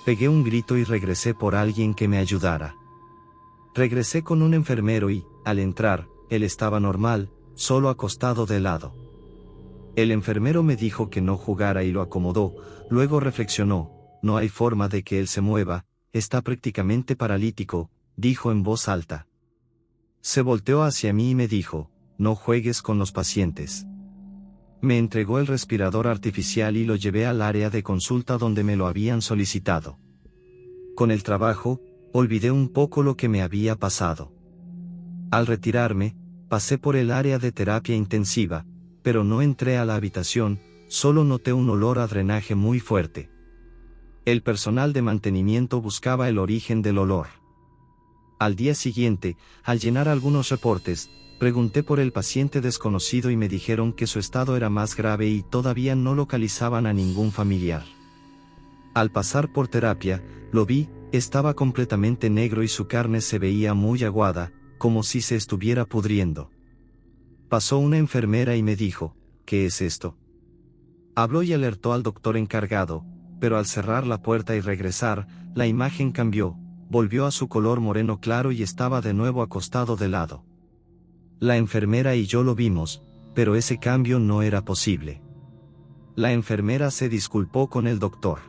Pegué un grito y regresé por alguien que me ayudara. Regresé con un enfermero y, al entrar, él estaba normal, solo acostado de lado. El enfermero me dijo que no jugara y lo acomodó, luego reflexionó: no hay forma de que él se mueva, está prácticamente paralítico, dijo en voz alta. Se volteó hacia mí y me dijo: no juegues con los pacientes. Me entregó el respirador artificial y lo llevé al área de consulta donde me lo habían solicitado. Con el trabajo, olvidé un poco lo que me había pasado. Al retirarme, pasé por el área de terapia intensiva, pero no entré a la habitación, solo noté un olor a drenaje muy fuerte. El personal de mantenimiento buscaba el origen del olor. Al día siguiente, al llenar algunos reportes, pregunté por el paciente desconocido y me dijeron que su estado era más grave y todavía no localizaban a ningún familiar. Al pasar por terapia, lo vi, estaba completamente negro y su carne se veía muy aguada, como si se estuviera pudriendo. Pasó una enfermera y me dijo, ¿qué es esto? Habló y alertó al doctor encargado, pero al cerrar la puerta y regresar, la imagen cambió, volvió a su color moreno claro y estaba de nuevo acostado de lado. La enfermera y yo lo vimos, pero ese cambio no era posible. La enfermera se disculpó con el doctor.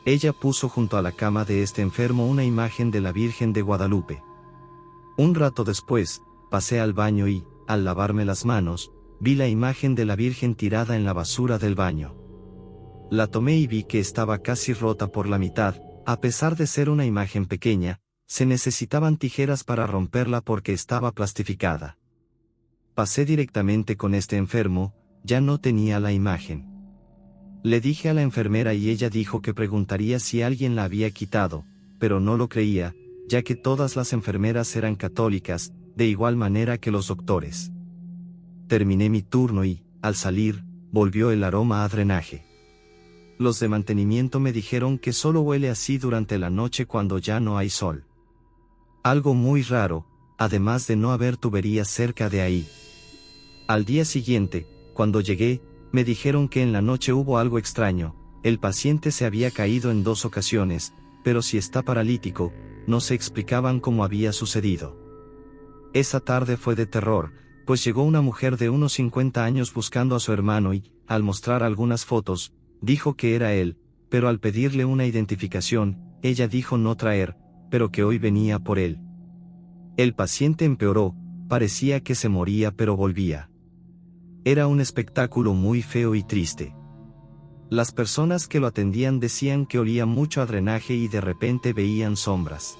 Ella puso junto a la cama de este enfermo una imagen de la Virgen de Guadalupe. Un rato después, pasé al baño y, al lavarme las manos, vi la imagen de la Virgen tirada en la basura del baño. La tomé y vi que estaba casi rota por la mitad, a pesar de ser una imagen pequeña, se necesitaban tijeras para romperla porque estaba plastificada. Pasé directamente con este enfermo, ya no tenía la imagen. Le dije a la enfermera y ella dijo que preguntaría si alguien la había quitado, pero no lo creía, ya que todas las enfermeras eran católicas, de igual manera que los doctores. Terminé mi turno y, al salir, volvió el aroma a drenaje. Los de mantenimiento me dijeron que solo huele así durante la noche cuando ya no hay sol. Algo muy raro, además de no haber tuberías cerca de ahí. Al día siguiente, cuando llegué, me dijeron que en la noche hubo algo extraño, el paciente se había caído en 2 ocasiones, pero si está paralítico, no se explicaban cómo había sucedido. Esa tarde fue de terror, pues llegó una mujer de unos 50 años buscando a su hermano y, al mostrar algunas fotos, dijo que era él, pero al pedirle una identificación, ella dijo no traer, pero que hoy venía por él. El paciente empeoró, parecía que se moría pero volvía. Era un espectáculo muy feo y triste. Las personas que lo atendían decían que olía mucho a drenaje y de repente veían sombras.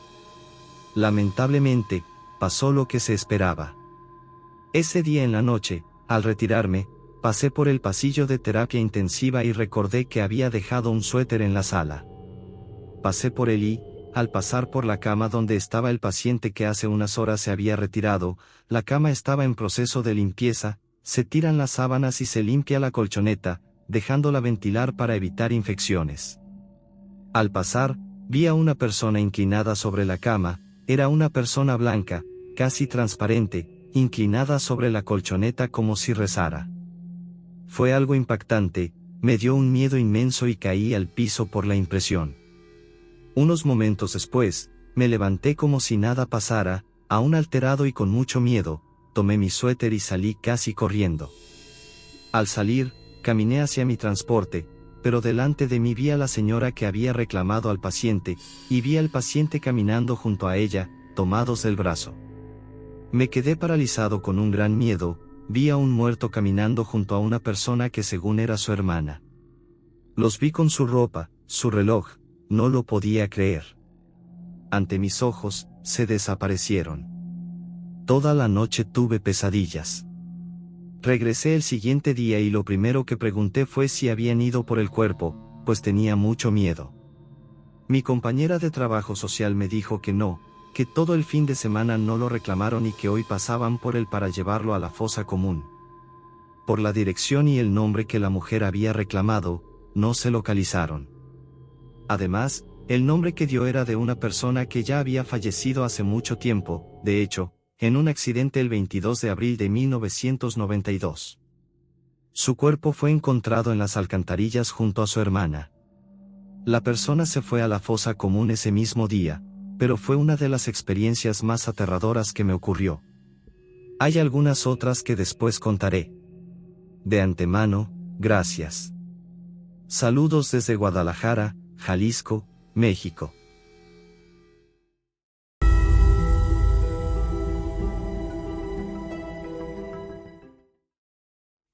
Lamentablemente, pasó lo que se esperaba. Ese día en la noche, al retirarme, pasé por el pasillo de terapia intensiva y recordé que había dejado un suéter en la sala. Pasé por él y, al pasar por la cama donde estaba el paciente que hace unas horas se había retirado, la cama estaba en proceso de limpieza, se tiran las sábanas y se limpia la colchoneta, dejándola ventilar para evitar infecciones. Al pasar, vi a una persona inclinada sobre la cama, era una persona blanca, casi transparente, inclinada sobre la colchoneta como si rezara. Fue algo impactante, me dio un miedo inmenso y caí al piso por la impresión. Unos momentos después, me levanté como si nada pasara, aún alterado y con mucho miedo, tomé mi suéter y salí casi corriendo. Al salir, caminé hacia mi transporte, pero delante de mí vi a la señora que había reclamado al paciente, y vi al paciente caminando junto a ella, tomados del brazo. Me quedé paralizado con un gran miedo, vi a un muerto caminando junto a una persona que según era su hermana. Los vi con su ropa, su reloj, no lo podía creer. Ante mis ojos, se desaparecieron. Toda la noche tuve pesadillas. Regresé el siguiente día y lo primero que pregunté fue si habían ido por el cuerpo, pues tenía mucho miedo. Mi compañera de trabajo social me dijo que no, que todo el fin de semana no lo reclamaron y que hoy pasaban por él para llevarlo a la fosa común. Por la dirección y el nombre que la mujer había reclamado, no se localizaron. Además, el nombre que dio era de una persona que ya había fallecido hace mucho tiempo, de hecho, en un accidente el 22 de abril de 1992. Su cuerpo fue encontrado en las alcantarillas junto a su hermana. La persona se fue a la fosa común ese mismo día, pero fue una de las experiencias más aterradoras que me ocurrió. Hay algunas otras que después contaré. De antemano, gracias. Saludos desde Guadalajara, Jalisco, México.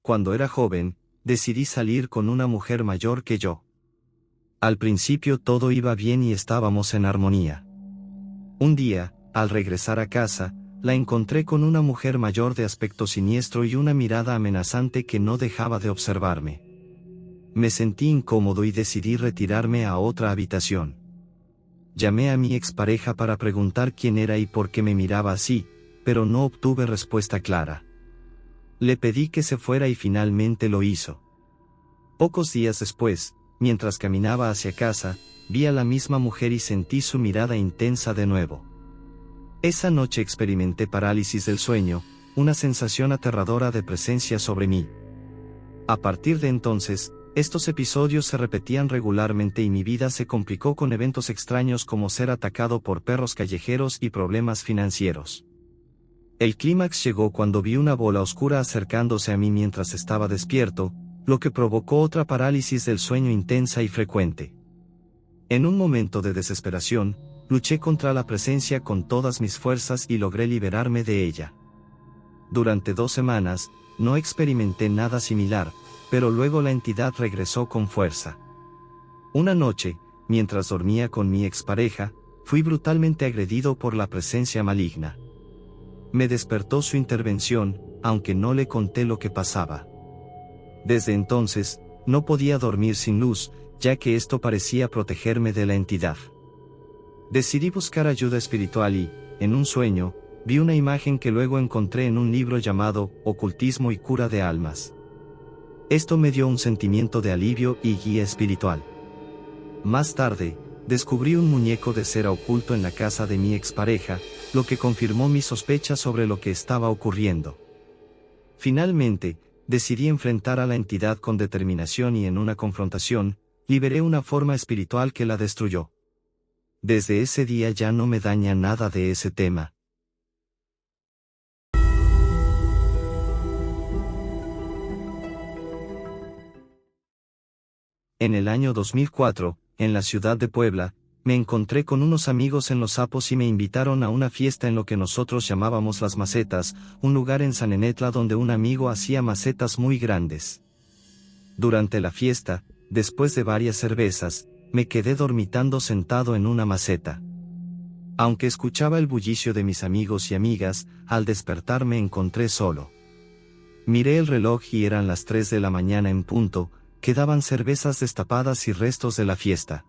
Cuando era joven, decidí salir con una mujer mayor que yo. Al principio todo iba bien y estábamos en armonía. Un día, al regresar a casa, la encontré con una mujer mayor de aspecto siniestro y una mirada amenazante que no dejaba de observarme. Me sentí incómodo y decidí retirarme a otra habitación. Llamé a mi expareja para preguntar quién era y por qué me miraba así, pero no obtuve respuesta clara. Le pedí que se fuera y finalmente lo hizo. Pocos días después, mientras caminaba hacia casa, vi a la misma mujer y sentí su mirada intensa de nuevo. Esa noche experimenté parálisis del sueño, una sensación aterradora de presencia sobre mí. A partir de entonces, estos episodios se repetían regularmente y mi vida se complicó con eventos extraños como ser atacado por perros callejeros y problemas financieros. El clímax llegó cuando vi una bola oscura acercándose a mí mientras estaba despierto, lo que provocó otra parálisis del sueño intensa y frecuente. En un momento de desesperación, luché contra la presencia con todas mis fuerzas y logré liberarme de ella. Durante 2 semanas, no experimenté nada similar, pero luego la entidad regresó con fuerza. Una noche, mientras dormía con mi expareja, fui brutalmente agredido por la presencia maligna. Me despertó su intervención, aunque no le conté lo que pasaba. Desde entonces, no podía dormir sin luz, ya que esto parecía protegerme de la entidad. Decidí buscar ayuda espiritual y, en un sueño, vi una imagen que luego encontré en un libro llamado Ocultismo y Cura de Almas. Esto me dio un sentimiento de alivio y guía espiritual. Más tarde, descubrí un muñeco de cera oculto en la casa de mi expareja, lo que confirmó mis sospechas sobre lo que estaba ocurriendo. Finalmente, decidí enfrentar a la entidad con determinación y en una confrontación, liberé una forma espiritual que la destruyó. Desde ese día ya no me daña nada de ese tema. En el año 2004, en la ciudad de Puebla, me encontré con unos amigos en Los Sapos y me invitaron a una fiesta en lo que nosotros llamábamos Las Macetas, un lugar en Sanenetla donde un amigo hacía macetas muy grandes. Durante la fiesta, después de varias cervezas, me quedé dormitando sentado en una maceta. Aunque escuchaba el bullicio de mis amigos y amigas, al despertar me encontré solo. Miré el reloj y eran las 3 de la mañana en punto. Quedaban cervezas destapadas y restos de la fiesta.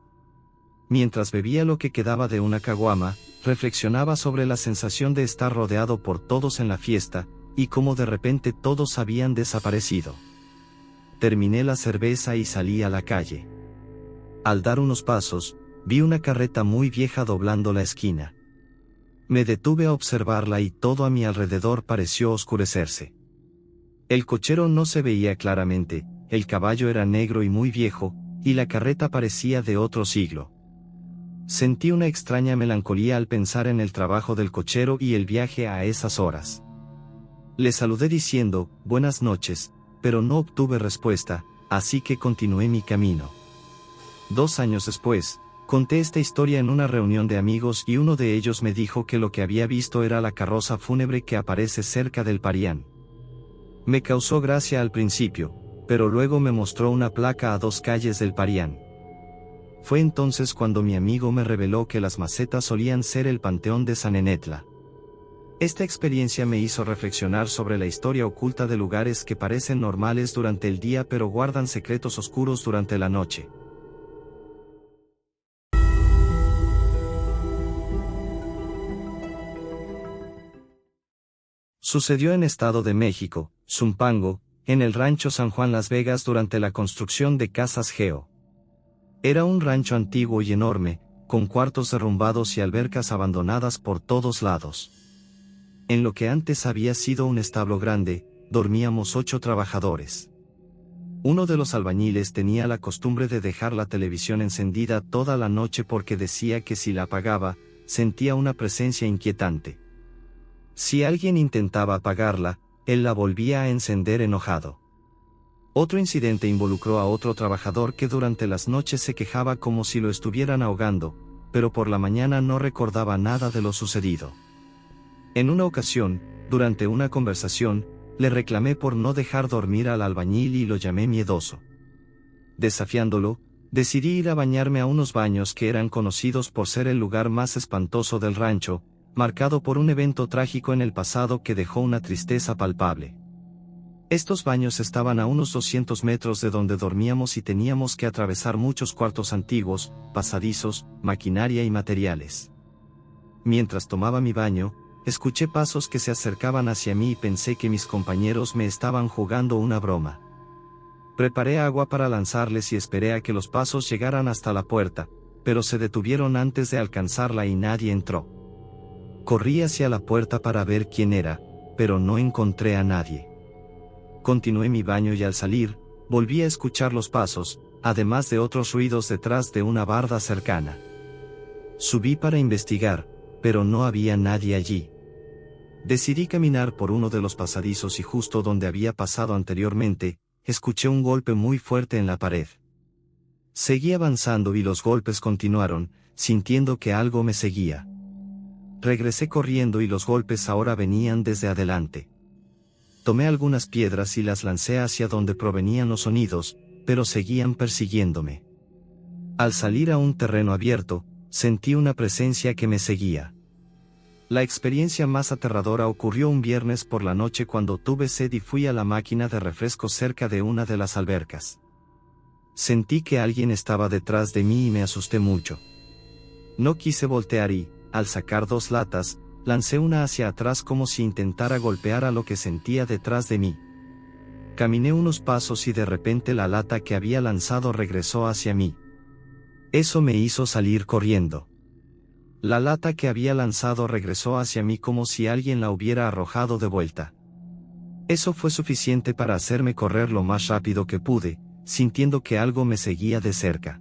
Mientras bebía lo que quedaba de una caguama, reflexionaba sobre la sensación de estar rodeado por todos en la fiesta, y cómo de repente todos habían desaparecido. Terminé la cerveza y salí a la calle. Al dar unos pasos, vi una carreta muy vieja doblando la esquina. Me detuve a observarla y todo a mi alrededor pareció oscurecerse. El cochero no se veía claramente. El caballo era negro y muy viejo, y la carreta parecía de otro siglo. Sentí una extraña melancolía al pensar en el trabajo del cochero y el viaje a esas horas. Le saludé diciendo, buenas noches, pero no obtuve respuesta, así que continué mi camino. 2 años después, conté esta historia en una reunión de amigos y uno de ellos me dijo que lo que había visto era la carroza fúnebre que aparece cerca del Parián. Me causó gracia al principio, pero luego me mostró una placa a 2 calles del Parián. Fue entonces cuando mi amigo me reveló que las macetas solían ser el panteón de Sanenetla. Esta experiencia me hizo reflexionar sobre la historia oculta de lugares que parecen normales durante el día pero guardan secretos oscuros durante la noche. Sucedió en Estado de México, Zumpango, en el rancho San Juan Las Vegas durante la construcción de Casas Geo. Era un rancho antiguo y enorme, con cuartos derrumbados y albercas abandonadas por todos lados. En lo que antes había sido un establo grande, dormíamos 8 trabajadores. Uno de los albañiles tenía la costumbre de dejar la televisión encendida toda la noche porque decía que si la apagaba, sentía una presencia inquietante. Si alguien intentaba apagarla, él la volvía a encender enojado. Otro incidente involucró a otro trabajador que durante las noches se quejaba como si lo estuvieran ahogando, pero por la mañana no recordaba nada de lo sucedido. En una ocasión, durante una conversación, le reclamé por no dejar dormir al albañil y lo llamé miedoso. Desafiándolo, decidí ir a bañarme a unos baños que eran conocidos por ser el lugar más espantoso del rancho, marcado por un evento trágico en el pasado que dejó una tristeza palpable. Estos baños estaban a unos 200 metros de donde dormíamos y teníamos que atravesar muchos cuartos antiguos, pasadizos, maquinaria y materiales. Mientras tomaba mi baño, escuché pasos que se acercaban hacia mí y pensé que mis compañeros me estaban jugando una broma. Preparé agua para lanzarles y esperé a que los pasos llegaran hasta la puerta, pero se detuvieron antes de alcanzarla y nadie entró. Corrí hacia la puerta para ver quién era, pero no encontré a nadie. Continué mi baño y al salir, volví a escuchar los pasos, además de otros ruidos detrás de una barda cercana. Subí para investigar, pero no había nadie allí. Decidí caminar por uno de los pasadizos y justo donde había pasado anteriormente, escuché un golpe muy fuerte en la pared. Seguí avanzando y los golpes continuaron, sintiendo que algo me seguía. Regresé corriendo y los golpes ahora venían desde adelante. Tomé algunas piedras y las lancé hacia donde provenían los sonidos, pero seguían persiguiéndome. Al salir a un terreno abierto, sentí una presencia que me seguía. La experiencia más aterradora ocurrió un viernes por la noche cuando tuve sed y fui a la máquina de refrescos cerca de una de las albercas. Sentí que alguien estaba detrás de mí y me asusté mucho. No quise voltear y, al sacar 2 latas, lancé una hacia atrás como si intentara golpear a lo que sentía detrás de mí. Caminé unos pasos y de repente la lata que había lanzado regresó hacia mí. Eso me hizo salir corriendo. La lata que había lanzado regresó hacia mí como si alguien la hubiera arrojado de vuelta. Eso fue suficiente para hacerme correr lo más rápido que pude, sintiendo que algo me seguía de cerca.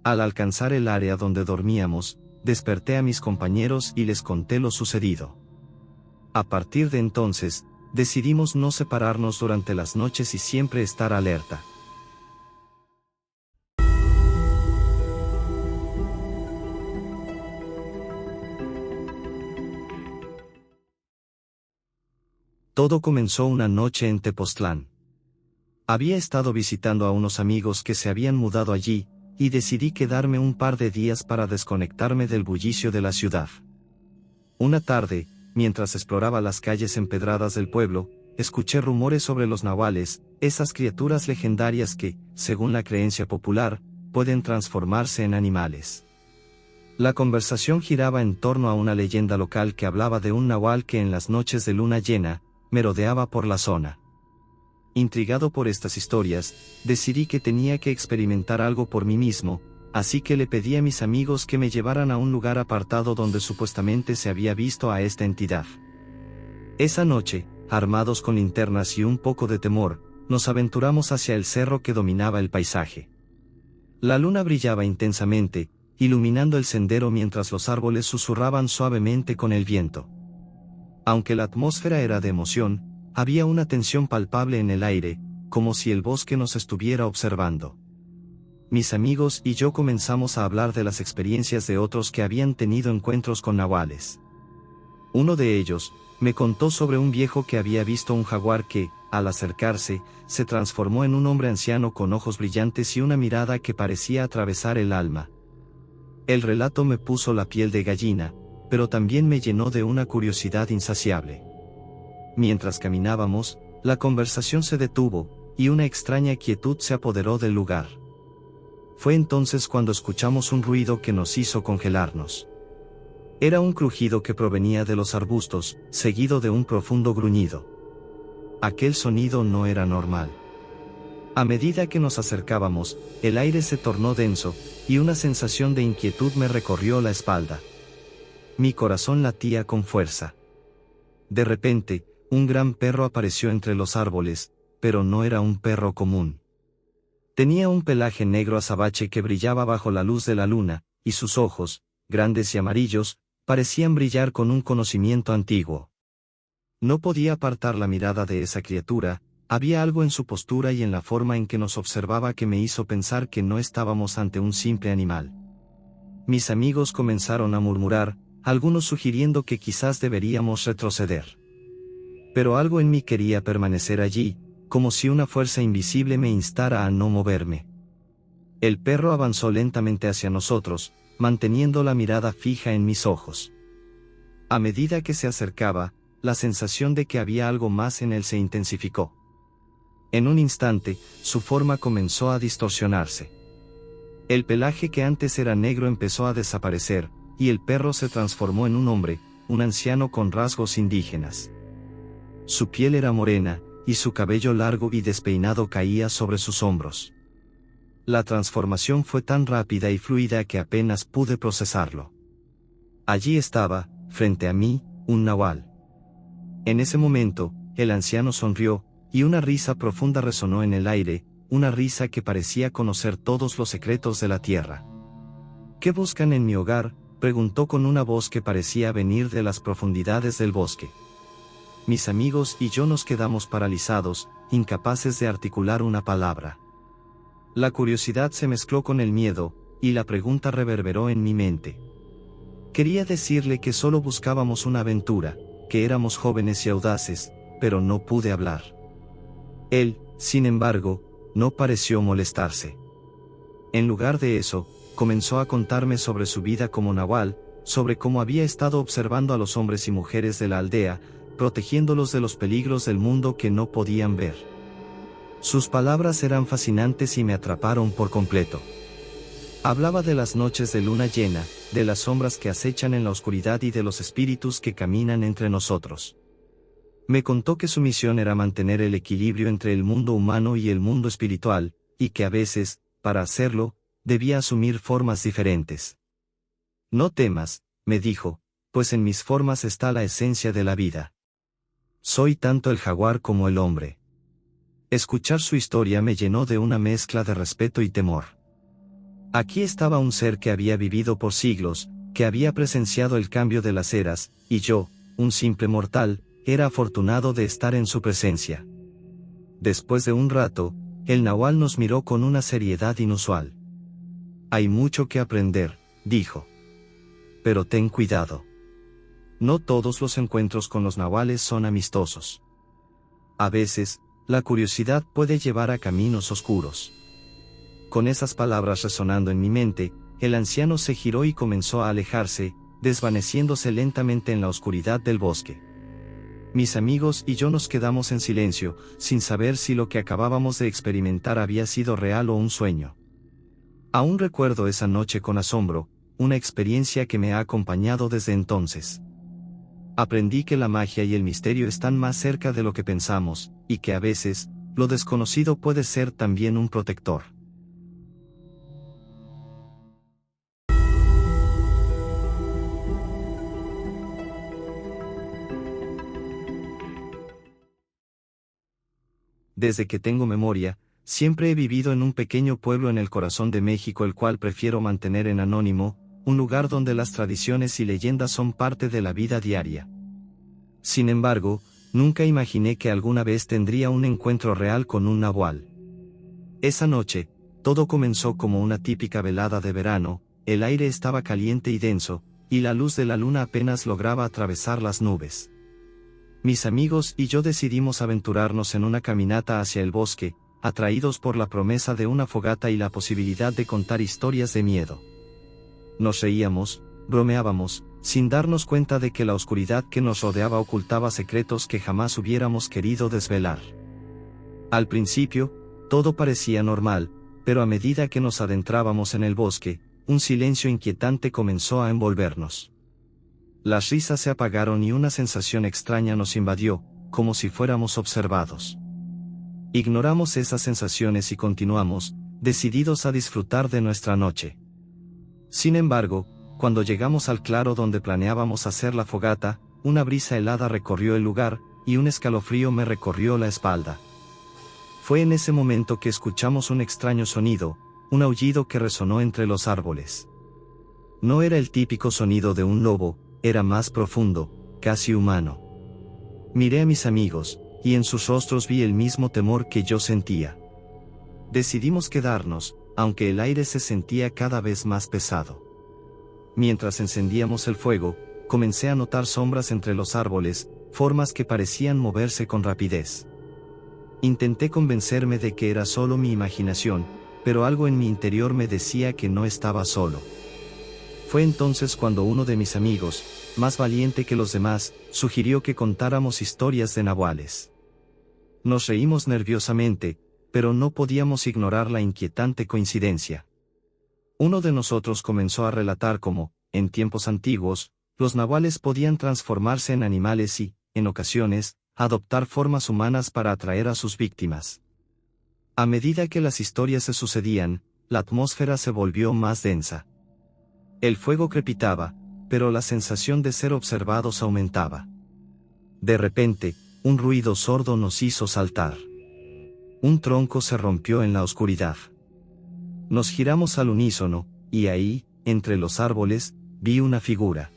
Al alcanzar el área donde dormíamos, desperté a mis compañeros y les conté lo sucedido. A partir de entonces, decidimos no separarnos durante las noches y siempre estar alerta. Todo comenzó una noche en Tepoztlán. Había estado visitando a unos amigos que se habían mudado allí, y decidí quedarme un par de días para desconectarme del bullicio de la ciudad. Una tarde, mientras exploraba las calles empedradas del pueblo, escuché rumores sobre los nahuales, esas criaturas legendarias que, según la creencia popular, pueden transformarse en animales. La conversación giraba en torno a una leyenda local que hablaba de un nahual que en las noches de luna llena, merodeaba por la zona. Intrigado por estas historias, decidí que tenía que experimentar algo por mí mismo, así que le pedí a mis amigos que me llevaran a un lugar apartado donde supuestamente se había visto a esta entidad. Esa noche, armados con linternas y un poco de temor, nos aventuramos hacia el cerro que dominaba el paisaje. La luna brillaba intensamente, iluminando el sendero mientras los árboles susurraban suavemente con el viento. Aunque la atmósfera era de emoción, había una tensión palpable en el aire, como si el bosque nos estuviera observando. Mis amigos y yo comenzamos a hablar de las experiencias de otros que habían tenido encuentros con nahuales. Uno de ellos, me contó sobre un viejo que había visto un jaguar que, al acercarse, se transformó en un hombre anciano con ojos brillantes y una mirada que parecía atravesar el alma. El relato me puso la piel de gallina, pero también me llenó de una curiosidad insaciable. Mientras caminábamos, la conversación se detuvo, y una extraña quietud se apoderó del lugar. Fue entonces cuando escuchamos un ruido que nos hizo congelarnos. Era un crujido que provenía de los arbustos, seguido de un profundo gruñido. Aquel sonido no era normal. A medida que nos acercábamos, el aire se tornó denso, y una sensación de inquietud me recorrió la espalda. Mi corazón latía con fuerza. De repente, un gran perro apareció entre los árboles, pero no era un perro común. Tenía un pelaje negro azabache que brillaba bajo la luz de la luna, y sus ojos, grandes y amarillos, parecían brillar con un conocimiento antiguo. No podía apartar la mirada de esa criatura, había algo en su postura y en la forma en que nos observaba que me hizo pensar que no estábamos ante un simple animal. Mis amigos comenzaron a murmurar, algunos sugiriendo que quizás deberíamos retroceder. Pero algo en mí quería permanecer allí, como si una fuerza invisible me instara a no moverme. El perro avanzó lentamente hacia nosotros, manteniendo la mirada fija en mis ojos. A medida que se acercaba, la sensación de que había algo más en él se intensificó. En un instante, su forma comenzó a distorsionarse. El pelaje que antes era negro empezó a desaparecer, y el perro se transformó en un hombre, un anciano con rasgos indígenas. Su piel era morena, y su cabello largo y despeinado caía sobre sus hombros. La transformación fue tan rápida y fluida que apenas pude procesarlo. Allí estaba, frente a mí, un nahual. En ese momento, el anciano sonrió, y una risa profunda resonó en el aire, una risa que parecía conocer todos los secretos de la tierra. ¿Qué buscan en mi hogar?, preguntó con una voz que parecía venir de las profundidades del bosque. Mis amigos y yo nos quedamos paralizados, incapaces de articular una palabra. La curiosidad se mezcló con el miedo, y la pregunta reverberó en mi mente. Quería decirle que solo buscábamos una aventura, que éramos jóvenes y audaces, pero no pude hablar. Él, sin embargo, no pareció molestarse. En lugar de eso, comenzó a contarme sobre su vida como nahual, sobre cómo había estado observando a los hombres y mujeres de la aldea, protegiéndolos de los peligros del mundo que no podían ver. Sus palabras eran fascinantes y me atraparon por completo. Hablaba de las noches de luna llena, de las sombras que acechan en la oscuridad y de los espíritus que caminan entre nosotros. Me contó que su misión era mantener el equilibrio entre el mundo humano y el mundo espiritual, y que a veces, para hacerlo, debía asumir formas diferentes. No temas, me dijo, pues en mis formas está la esencia de la vida. Soy tanto el jaguar como el hombre. Escuchar su historia me llenó de una mezcla de respeto y temor. Aquí estaba un ser que había vivido por siglos, que había presenciado el cambio de las eras, y yo, un simple mortal, era afortunado de estar en su presencia. Después de un rato, el nahual nos miró con una seriedad inusual. Hay mucho que aprender, dijo. Pero ten cuidado. No todos los encuentros con los nahuales son amistosos. A veces, la curiosidad puede llevar a caminos oscuros. Con esas palabras resonando en mi mente, el anciano se giró y comenzó a alejarse, desvaneciéndose lentamente en la oscuridad del bosque. Mis amigos y yo nos quedamos en silencio, sin saber si lo que acabábamos de experimentar había sido real o un sueño. Aún recuerdo esa noche con asombro, una experiencia que me ha acompañado desde entonces. Aprendí que la magia y el misterio están más cerca de lo que pensamos, y que a veces, lo desconocido puede ser también un protector. Desde que tengo memoria, siempre he vivido en un pequeño pueblo en el corazón de México, el cual prefiero mantener en anónimo, un lugar donde las tradiciones y leyendas son parte de la vida diaria. Sin embargo, nunca imaginé que alguna vez tendría un encuentro real con un nahual. Esa noche, todo comenzó como una típica velada de verano, el aire estaba caliente y denso, y la luz de la luna apenas lograba atravesar las nubes. Mis amigos y yo decidimos aventurarnos en una caminata hacia el bosque, atraídos por la promesa de una fogata y la posibilidad de contar historias de miedo. Nos reíamos, bromeábamos, sin darnos cuenta de que la oscuridad que nos rodeaba ocultaba secretos que jamás hubiéramos querido desvelar. Al principio, todo parecía normal, pero a medida que nos adentrábamos en el bosque, un silencio inquietante comenzó a envolvernos. Las risas se apagaron y una sensación extraña nos invadió, como si fuéramos observados. Ignoramos esas sensaciones y continuamos, decididos a disfrutar de nuestra noche. Sin embargo, cuando llegamos al claro donde planeábamos hacer la fogata, una brisa helada recorrió el lugar, y un escalofrío me recorrió la espalda. Fue en ese momento que escuchamos un extraño sonido, un aullido que resonó entre los árboles. No era el típico sonido de un lobo, era más profundo, casi humano. Miré a mis amigos, y en sus rostros vi el mismo temor que yo sentía. Decidimos quedarnos, aunque el aire se sentía cada vez más pesado. Mientras encendíamos el fuego, comencé a notar sombras entre los árboles, formas que parecían moverse con rapidez. Intenté convencerme de que era solo mi imaginación, pero algo en mi interior me decía que no estaba solo. Fue entonces cuando uno de mis amigos, más valiente que los demás, sugirió que contáramos historias de nahuales. Nos reímos nerviosamente, pero no podíamos ignorar la inquietante coincidencia. Uno de nosotros comenzó a relatar cómo, en tiempos antiguos, los nahuales podían transformarse en animales y, en ocasiones, adoptar formas humanas para atraer a sus víctimas. A medida que las historias se sucedían, la atmósfera se volvió más densa. El fuego crepitaba, pero la sensación de ser observados aumentaba. De repente, un ruido sordo nos hizo saltar. Un tronco se rompió en la oscuridad. Nos giramos al unísono, y ahí, entre los árboles, vi una figura.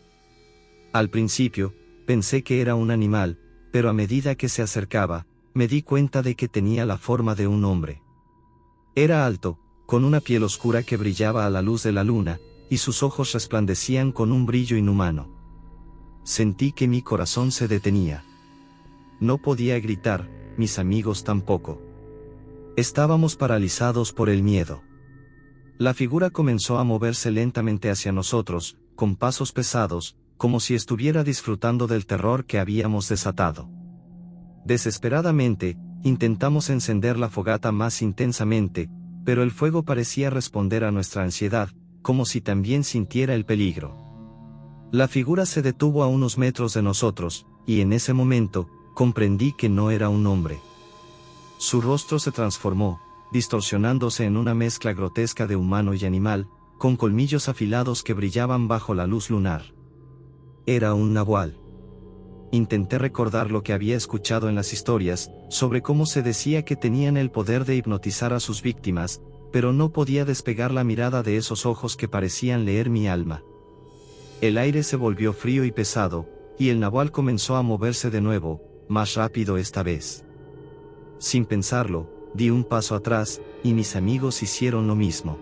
Al principio, pensé que era un animal, pero a medida que se acercaba, me di cuenta de que tenía la forma de un hombre. Era alto, con una piel oscura que brillaba a la luz de la luna, y sus ojos resplandecían con un brillo inhumano. Sentí que mi corazón se detenía. No podía gritar, mis amigos tampoco. Estábamos paralizados por el miedo. La figura comenzó a moverse lentamente hacia nosotros, con pasos pesados, como si estuviera disfrutando del terror que habíamos desatado. Desesperadamente, intentamos encender la fogata más intensamente, pero el fuego parecía responder a nuestra ansiedad, como si también sintiera el peligro. La figura se detuvo a unos metros de nosotros, y en ese momento, comprendí que no era un hombre. Su rostro se transformó, distorsionándose en una mezcla grotesca de humano y animal, con colmillos afilados que brillaban bajo la luz lunar. Era un nahual. Intenté recordar lo que había escuchado en las historias, sobre cómo se decía que tenían el poder de hipnotizar a sus víctimas, pero no podía despegar la mirada de esos ojos que parecían leer mi alma. El aire se volvió frío y pesado, y el nahual comenzó a moverse de nuevo, más rápido esta vez. Sin pensarlo, di un paso atrás, y mis amigos hicieron lo mismo.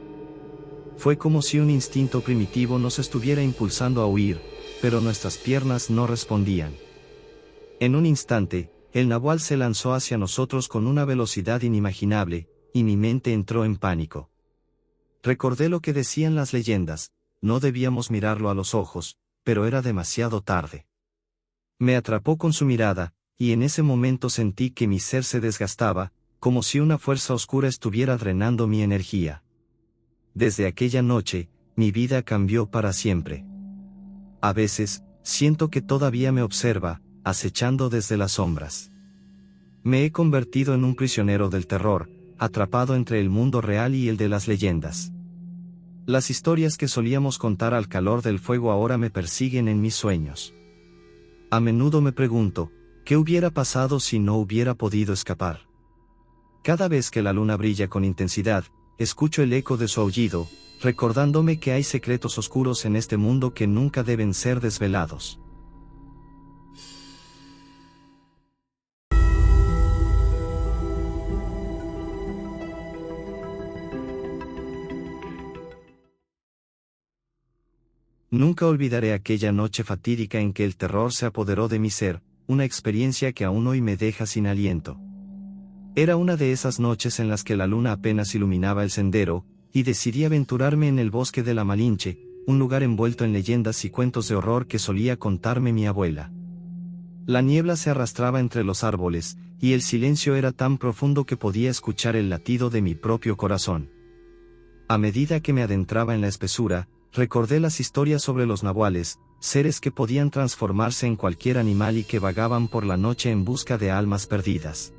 Fue como si un instinto primitivo nos estuviera impulsando a huir, pero nuestras piernas no respondían. En un instante, el nahual se lanzó hacia nosotros con una velocidad inimaginable, y mi mente entró en pánico. Recordé lo que decían las leyendas, no debíamos mirarlo a los ojos, pero era demasiado tarde. Me atrapó con su mirada, y en ese momento sentí que mi ser se desgastaba, como si una fuerza oscura estuviera drenando mi energía. Desde aquella noche, mi vida cambió para siempre. A veces, siento que todavía me observa, acechando desde las sombras. Me he convertido en un prisionero del terror, atrapado entre el mundo real y el de las leyendas. Las historias que solíamos contar al calor del fuego ahora me persiguen en mis sueños. A menudo me pregunto, ¿qué hubiera pasado si no hubiera podido escapar? Cada vez que la luna brilla con intensidad, escucho el eco de su aullido, recordándome que hay secretos oscuros en este mundo que nunca deben ser desvelados. Nunca olvidaré aquella noche fatídica en que el terror se apoderó de mi ser, una experiencia que aún hoy me deja sin aliento. Era una de esas noches en las que la luna apenas iluminaba el sendero, y decidí aventurarme en el bosque de la Malinche, un lugar envuelto en leyendas y cuentos de horror que solía contarme mi abuela. La niebla se arrastraba entre los árboles, y el silencio era tan profundo que podía escuchar el latido de mi propio corazón. A medida que me adentraba en la espesura, recordé las historias sobre los nahuales, seres que podían transformarse en cualquier animal y que vagaban por la noche en busca de almas perdidas.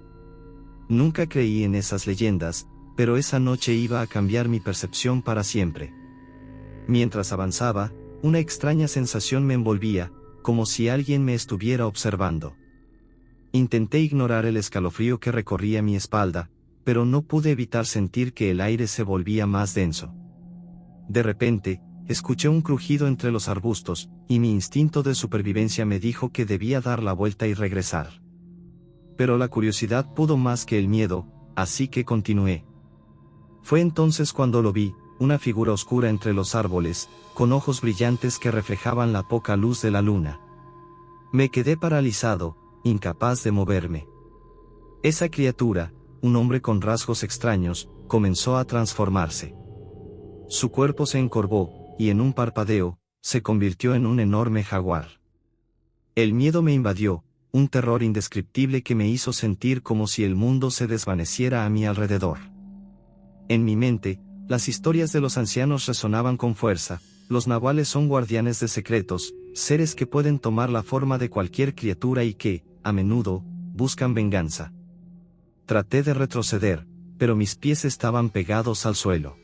Nunca creí en esas leyendas, pero esa noche iba a cambiar mi percepción para siempre. Mientras avanzaba, una extraña sensación me envolvía, como si alguien me estuviera observando. Intenté ignorar el escalofrío que recorría mi espalda, pero no pude evitar sentir que el aire se volvía más denso. De repente, escuché un crujido entre los arbustos, y mi instinto de supervivencia me dijo que debía dar la vuelta y regresar. Pero la curiosidad pudo más que el miedo, así que continué. Fue entonces cuando lo vi, una figura oscura entre los árboles, con ojos brillantes que reflejaban la poca luz de la luna. Me quedé paralizado, incapaz de moverme. Esa criatura, un hombre con rasgos extraños, comenzó a transformarse. Su cuerpo se encorvó, y en un parpadeo, se convirtió en un enorme jaguar. El miedo me invadió, un terror indescriptible que me hizo sentir como si el mundo se desvaneciera a mi alrededor. En mi mente, las historias de los ancianos resonaban con fuerza. Los nahuales son guardianes de secretos, seres que pueden tomar la forma de cualquier criatura y que, a menudo, buscan venganza. Traté de retroceder, pero mis pies estaban pegados al suelo.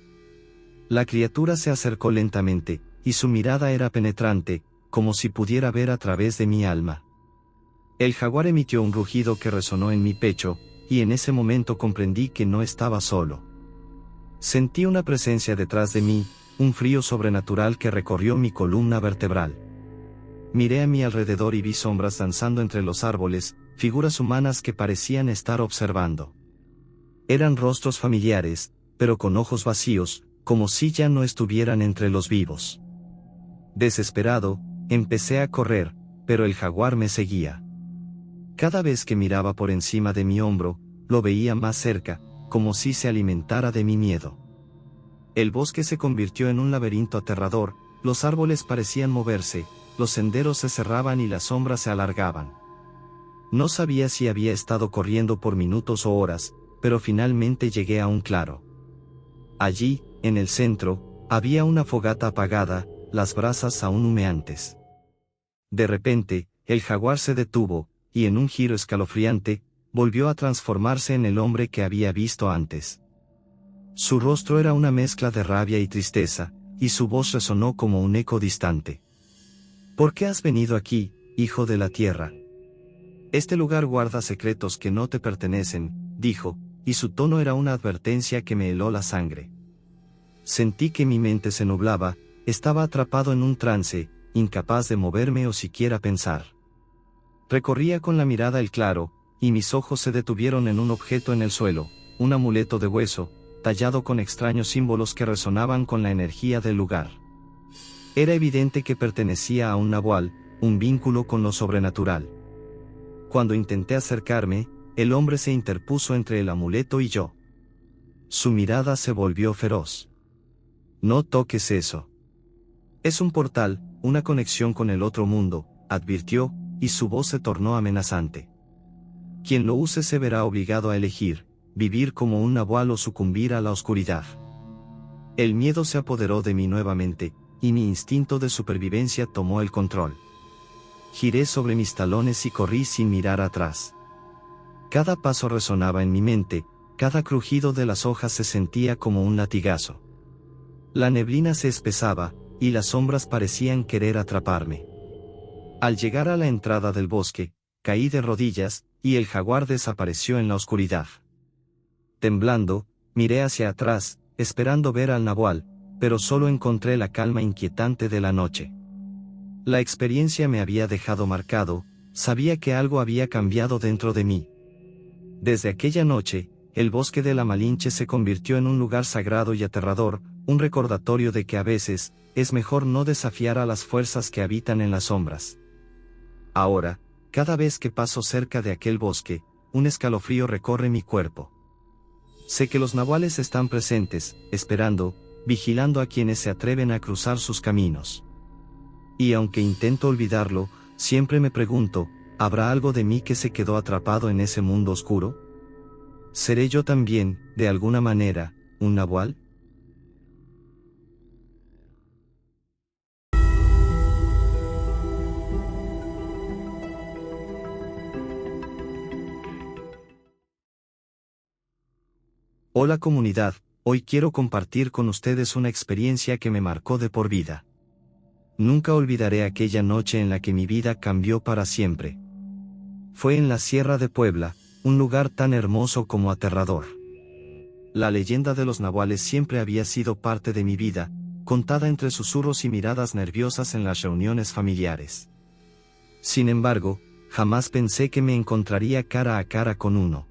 La criatura se acercó lentamente, y su mirada era penetrante, como si pudiera ver a través de mi alma. El jaguar emitió un rugido que resonó en mi pecho, y en ese momento comprendí que no estaba solo. Sentí una presencia detrás de mí, un frío sobrenatural que recorrió mi columna vertebral. Miré a mi alrededor y vi sombras danzando entre los árboles, figuras humanas que parecían estar observando. Eran rostros familiares, pero con ojos vacíos, como si ya no estuvieran entre los vivos. Desesperado, empecé a correr, pero el jaguar me seguía. Cada vez que miraba por encima de mi hombro, lo veía más cerca, como si se alimentara de mi miedo. El bosque se convirtió en un laberinto aterrador, los árboles parecían moverse, los senderos se cerraban y las sombras se alargaban. No sabía si había estado corriendo por minutos o horas, pero finalmente llegué a un claro. Allí, en el centro, había una fogata apagada, las brasas aún humeantes. De repente, el jaguar se detuvo, y en un giro escalofriante, volvió a transformarse en el hombre que había visto antes. Su rostro era una mezcla de rabia y tristeza, y su voz resonó como un eco distante. ¿Por qué has venido aquí, hijo de la tierra? Este lugar guarda secretos que no te pertenecen, dijo, y su tono era una advertencia que me heló la sangre. Sentí que mi mente se nublaba, estaba atrapado en un trance, incapaz de moverme o siquiera pensar. Recorría con la mirada el claro, y mis ojos se detuvieron en un objeto en el suelo, un amuleto de hueso, tallado con extraños símbolos que resonaban con la energía del lugar. Era evidente que pertenecía a un nahual, un vínculo con lo sobrenatural. Cuando intenté acercarme, el hombre se interpuso entre el amuleto y yo. Su mirada se volvió feroz. No toques eso. Es un portal, una conexión con el otro mundo, advirtió, y su voz se tornó amenazante. Quien lo use se verá obligado a elegir, vivir como un nahual o sucumbir a la oscuridad. El miedo se apoderó de mí nuevamente, y mi instinto de supervivencia tomó el control. Giré sobre mis talones y corrí sin mirar atrás. Cada paso resonaba en mi mente, cada crujido de las hojas se sentía como un latigazo. La neblina se espesaba, y las sombras parecían querer atraparme. Al llegar a la entrada del bosque, caí de rodillas, y el jaguar desapareció en la oscuridad. Temblando, miré hacia atrás, esperando ver al nahual, pero solo encontré la calma inquietante de la noche. La experiencia me había dejado marcado, sabía que algo había cambiado dentro de mí. Desde aquella noche, el bosque de la Malinche se convirtió en un lugar sagrado y aterrador, un recordatorio de que a veces, es mejor no desafiar a las fuerzas que habitan en las sombras. Ahora, cada vez que paso cerca de aquel bosque, un escalofrío recorre mi cuerpo. Sé que los nahuales están presentes, esperando, vigilando a quienes se atreven a cruzar sus caminos. Y aunque intento olvidarlo, siempre me pregunto, ¿habrá algo de mí que se quedó atrapado en ese mundo oscuro? ¿Seré yo también, de alguna manera, un nahual? Hola comunidad, hoy quiero compartir con ustedes una experiencia que me marcó de por vida. Nunca olvidaré aquella noche en la que mi vida cambió para siempre. Fue en la Sierra de Puebla, un lugar tan hermoso como aterrador. La leyenda de los nahuales siempre había sido parte de mi vida, contada entre susurros y miradas nerviosas en las reuniones familiares. Sin embargo, jamás pensé que me encontraría cara a cara con uno.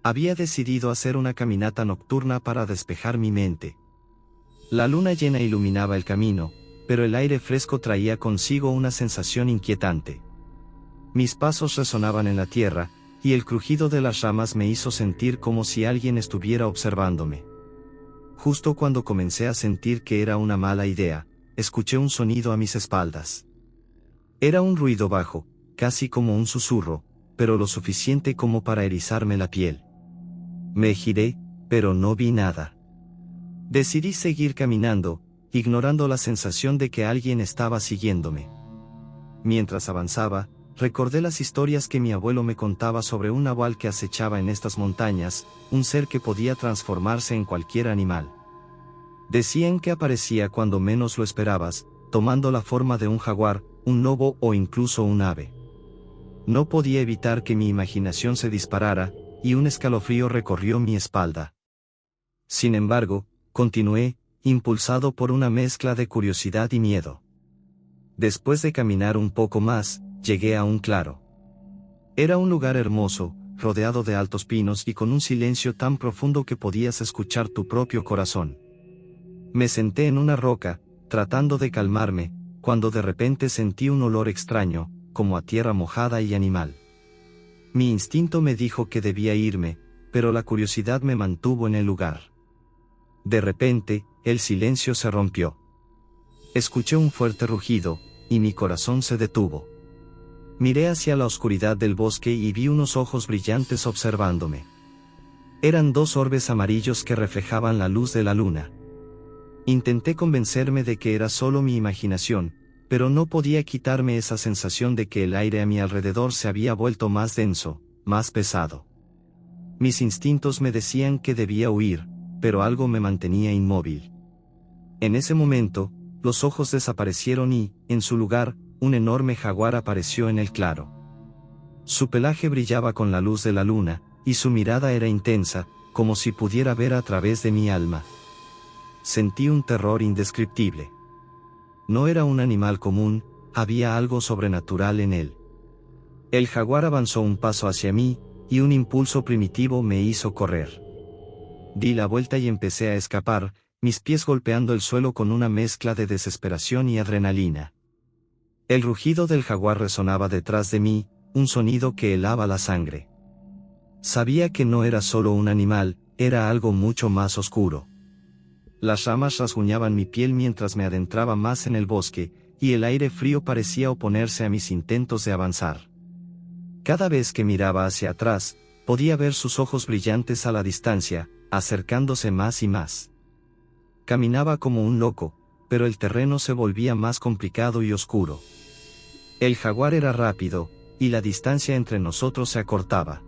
Había decidido hacer una caminata nocturna para despejar mi mente. La luna llena iluminaba el camino, pero el aire fresco traía consigo una sensación inquietante. Mis pasos resonaban en la tierra, y el crujido de las ramas me hizo sentir como si alguien estuviera observándome. Justo cuando comencé a sentir que era una mala idea, escuché un sonido a mis espaldas. Era un ruido bajo, casi como un susurro, pero lo suficiente como para erizarme la piel. Me giré, pero no vi nada. Decidí seguir caminando, ignorando la sensación de que alguien estaba siguiéndome. Mientras avanzaba, recordé las historias que mi abuelo me contaba sobre un nahual que acechaba en estas montañas, un ser que podía transformarse en cualquier animal. Decían que aparecía cuando menos lo esperabas, tomando la forma de un jaguar, un lobo o incluso un ave. No podía evitar que mi imaginación se disparara, y un escalofrío recorrió mi espalda. Sin embargo, continué, impulsado por una mezcla de curiosidad y miedo. Después de caminar un poco más, llegué a un claro. Era un lugar hermoso, rodeado de altos pinos y con un silencio tan profundo que podías escuchar tu propio corazón. Me senté en una roca, tratando de calmarme, cuando de repente sentí un olor extraño, como a tierra mojada y animal. Mi instinto me dijo que debía irme, pero la curiosidad me mantuvo en el lugar. De repente, el silencio se rompió. Escuché un fuerte rugido, y mi corazón se detuvo. Miré hacia la oscuridad del bosque y vi unos ojos brillantes observándome. Eran dos orbes amarillos que reflejaban la luz de la luna. Intenté convencerme de que era solo mi imaginación, pero no podía quitarme esa sensación de que el aire a mi alrededor se había vuelto más denso, más pesado. Mis instintos me decían que debía huir, pero algo me mantenía inmóvil. En ese momento, los ojos desaparecieron y, en su lugar, un enorme jaguar apareció en el claro. Su pelaje brillaba con la luz de la luna, y su mirada era intensa, como si pudiera ver a través de mi alma. Sentí un terror indescriptible. No era un animal común, había algo sobrenatural en él. El jaguar avanzó un paso hacia mí, y un impulso primitivo me hizo correr. Di la vuelta y empecé a escapar, mis pies golpeando el suelo con una mezcla de desesperación y adrenalina. El rugido del jaguar resonaba detrás de mí, un sonido que helaba la sangre. Sabía que no era solo un animal, era algo mucho más oscuro. Las ramas rasguñaban mi piel mientras me adentraba más en el bosque, y el aire frío parecía oponerse a mis intentos de avanzar. Cada vez que miraba hacia atrás, podía ver sus ojos brillantes a la distancia, acercándose más y más. Caminaba como un loco, pero el terreno se volvía más complicado y oscuro. El jaguar era rápido, y la distancia entre nosotros se acortaba.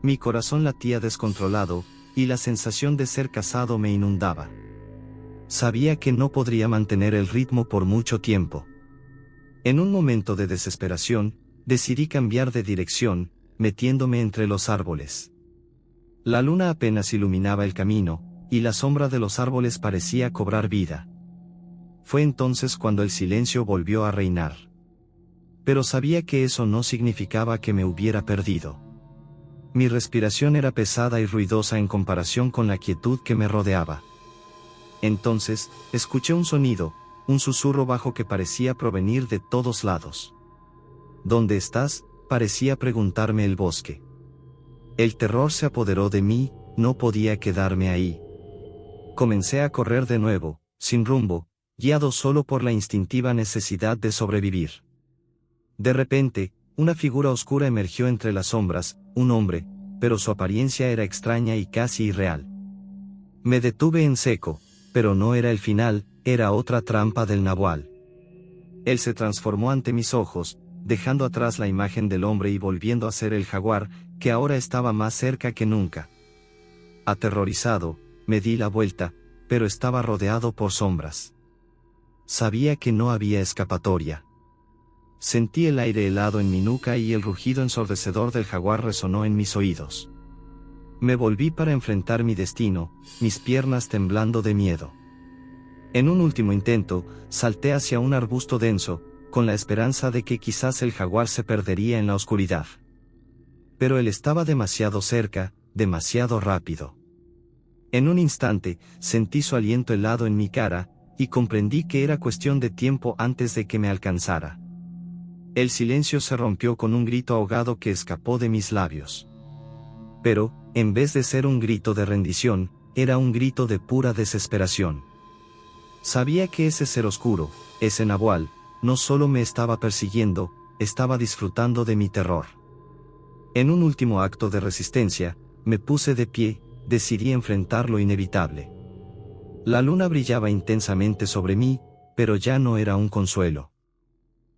Mi corazón latía descontrolado, y la sensación de ser cazado me inundaba. Sabía que no podría mantener el ritmo por mucho tiempo. En un momento de desesperación, decidí cambiar de dirección, metiéndome entre los árboles. La luna apenas iluminaba el camino, y la sombra de los árboles parecía cobrar vida. Fue entonces cuando el silencio volvió a reinar. Pero sabía que eso no significaba que me hubiera perdido. Mi respiración era pesada y ruidosa en comparación con la quietud que me rodeaba. Entonces, escuché un sonido, un susurro bajo que parecía provenir de todos lados. ¿Dónde estás?, parecía preguntarme el bosque. El terror se apoderó de mí, no podía quedarme ahí. Comencé a correr de nuevo, sin rumbo, guiado solo por la instintiva necesidad de sobrevivir. De repente, una figura oscura emergió entre las sombras, un hombre, pero su apariencia era extraña y casi irreal. Me detuve en seco, pero no era el final, era otra trampa del nahual. Él se transformó ante mis ojos, dejando atrás la imagen del hombre y volviendo a ser el jaguar, que ahora estaba más cerca que nunca. Aterrorizado, me di la vuelta, pero estaba rodeado por sombras. Sabía que no había escapatoria. Sentí el aire helado en mi nuca y el rugido ensordecedor del jaguar resonó en mis oídos. Me volví para enfrentar mi destino, mis piernas temblando de miedo. En un último intento, salté hacia un arbusto denso, con la esperanza de que quizás el jaguar se perdería en la oscuridad. Pero él estaba demasiado cerca, demasiado rápido. En un instante, sentí su aliento helado en mi cara, y comprendí que era cuestión de tiempo antes de que me alcanzara. El silencio se rompió con un grito ahogado que escapó de mis labios. Pero, en vez de ser un grito de rendición, era un grito de pura desesperación. Sabía que ese ser oscuro, ese nahual, no solo me estaba persiguiendo, estaba disfrutando de mi terror. En un último acto de resistencia, me puse de pie, decidí enfrentar lo inevitable. La luna brillaba intensamente sobre mí, pero ya no era un consuelo.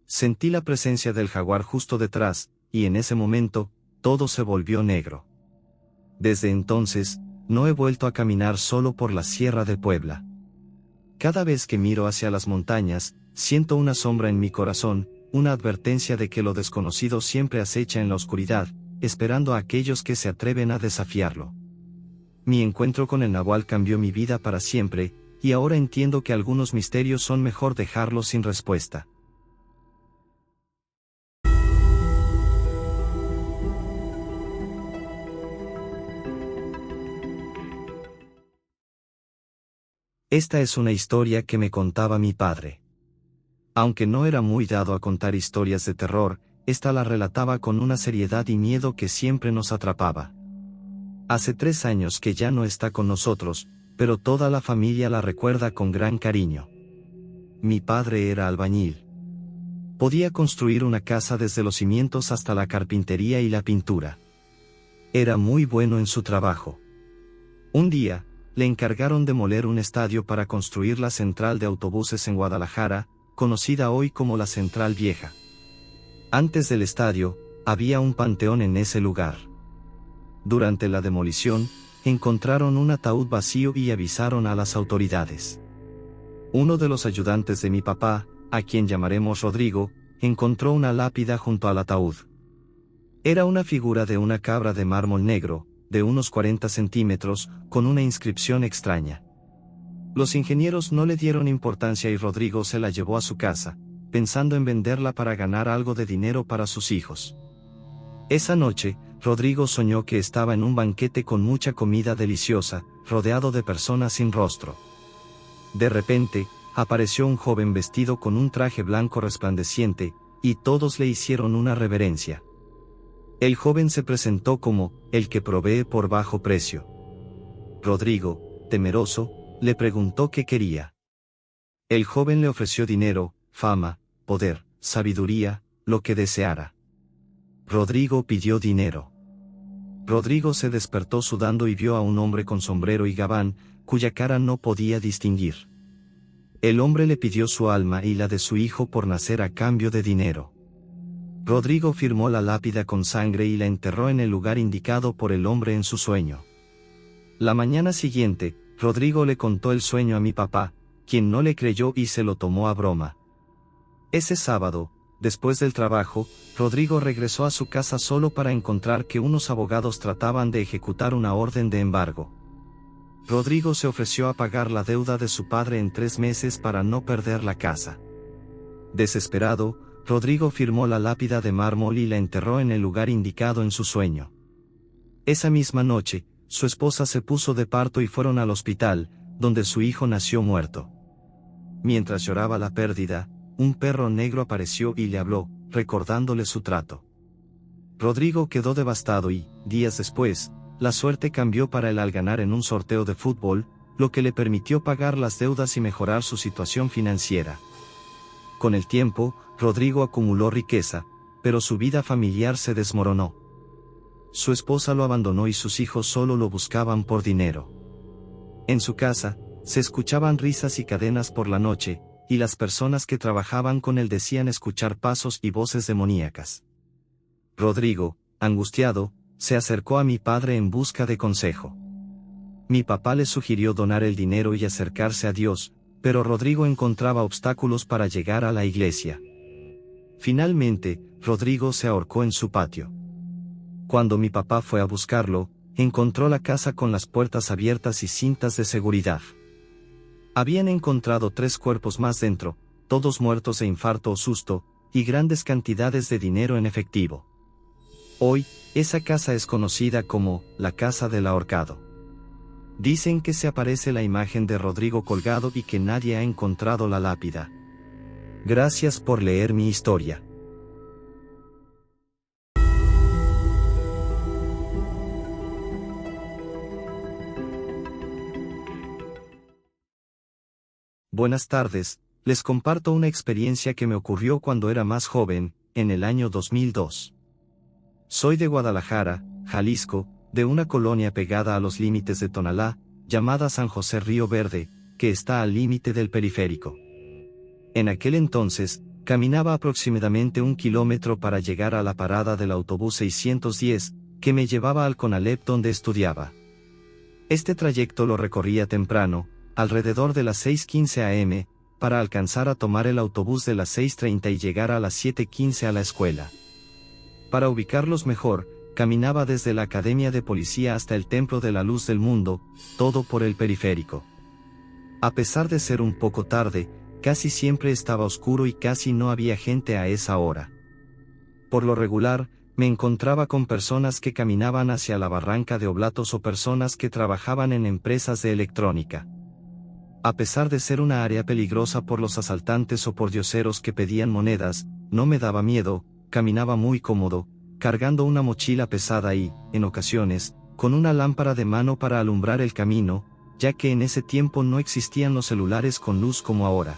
Sentí la presencia del jaguar justo detrás, y en ese momento, todo se volvió negro. Desde entonces, no he vuelto a caminar solo por la Sierra de Puebla. Cada vez que miro hacia las montañas, siento una sombra en mi corazón, una advertencia de que lo desconocido siempre acecha en la oscuridad, esperando a aquellos que se atreven a desafiarlo. Mi encuentro con el Nahual cambió mi vida para siempre, y ahora entiendo que algunos misterios son mejor dejarlos sin respuesta. Esta es una historia que me contaba mi padre. Aunque no era muy dado a contar historias de terror, esta la relataba con una seriedad y miedo que siempre nos atrapaba. Hace 3 años que ya no está con nosotros, pero toda la familia la recuerda con gran cariño. Mi padre era albañil. Podía construir una casa desde los cimientos hasta la carpintería y la pintura. Era muy bueno en su trabajo. Un día, le encargaron demoler un estadio para construir la central de autobuses en Guadalajara, conocida hoy como la Central Vieja. Antes del estadio, había un panteón en ese lugar. Durante la demolición, encontraron un ataúd vacío y avisaron a las autoridades. Uno de los ayudantes de mi papá, a quien llamaremos Rodrigo, encontró una lápida junto al ataúd. Era una figura de una cabra de mármol negro, de unos 40 centímetros, con una inscripción extraña. Los ingenieros no le dieron importancia y Rodrigo se la llevó a su casa, pensando en venderla para ganar algo de dinero para sus hijos. Esa noche, Rodrigo soñó que estaba en un banquete con mucha comida deliciosa, rodeado de personas sin rostro. De repente, apareció un joven vestido con un traje blanco resplandeciente, y todos le hicieron una reverencia. El joven se presentó como el que provee por bajo precio. Rodrigo, temeroso, le preguntó qué quería. El joven le ofreció dinero, fama, poder, sabiduría, lo que deseara. Rodrigo pidió dinero. Rodrigo se despertó sudando y vio a un hombre con sombrero y gabán, cuya cara no podía distinguir. El hombre le pidió su alma y la de su hijo por nacer a cambio de dinero. Rodrigo firmó la lápida con sangre y la enterró en el lugar indicado por el hombre en su sueño. La mañana siguiente, Rodrigo le contó el sueño a mi papá, quien no le creyó y se lo tomó a broma. Ese sábado, después del trabajo, Rodrigo regresó a su casa solo para encontrar que unos abogados trataban de ejecutar una orden de embargo. Rodrigo se ofreció a pagar la deuda de su padre en 3 meses para no perder la casa. Desesperado, Rodrigo firmó la lápida de mármol y la enterró en el lugar indicado en su sueño. Esa misma noche, su esposa se puso de parto y fueron al hospital, donde su hijo nació muerto. Mientras lloraba la pérdida, un perro negro apareció y le habló, recordándole su trato. Rodrigo quedó devastado y, días después, la suerte cambió para él al ganar en un sorteo de fútbol, lo que le permitió pagar las deudas y mejorar su situación financiera. Con el tiempo, Rodrigo acumuló riqueza, pero su vida familiar se desmoronó. Su esposa lo abandonó y sus hijos solo lo buscaban por dinero. En su casa, se escuchaban risas y cadenas por la noche, y las personas que trabajaban con él decían escuchar pasos y voces demoníacas. Rodrigo, angustiado, se acercó a mi padre en busca de consejo. Mi papá le sugirió donar el dinero y acercarse a Dios, pero Rodrigo encontraba obstáculos para llegar a la iglesia. Finalmente, Rodrigo se ahorcó en su patio. Cuando mi papá fue a buscarlo, encontró la casa con las puertas abiertas y cintas de seguridad. Habían encontrado 3 cuerpos más dentro, todos muertos de infarto o susto, y grandes cantidades de dinero en efectivo. Hoy, esa casa es conocida como la Casa del Ahorcado. Dicen que se aparece la imagen de Rodrigo colgado y que nadie ha encontrado la lápida. Gracias por leer mi historia. Buenas tardes, les comparto una experiencia que me ocurrió cuando era más joven, en el año 2002. Soy de Guadalajara, Jalisco, de una colonia pegada a los límites de Tonalá, llamada San José Río Verde, que está al límite del periférico. En aquel entonces, caminaba aproximadamente 1 kilómetro para llegar a la parada del autobús 610, que me llevaba al Conalep donde estudiaba. Este trayecto lo recorría temprano, alrededor de las 6:15 am, para alcanzar a tomar el autobús de las 6:30 y llegar a las 7:15 a la escuela. Para ubicarlos mejor, caminaba desde la Academia de Policía hasta el Templo de la Luz del Mundo, todo por el periférico. A pesar de ser un poco tarde, casi siempre estaba oscuro y casi no había gente a esa hora. Por lo regular, me encontraba con personas que caminaban hacia la barranca de Oblatos o personas que trabajaban en empresas de electrónica. A pesar de ser una área peligrosa por los asaltantes o por dioseros que pedían monedas, no me daba miedo, caminaba muy cómodo, cargando una mochila pesada y, en ocasiones, con una lámpara de mano para alumbrar el camino, ya que en ese tiempo no existían los celulares con luz como ahora.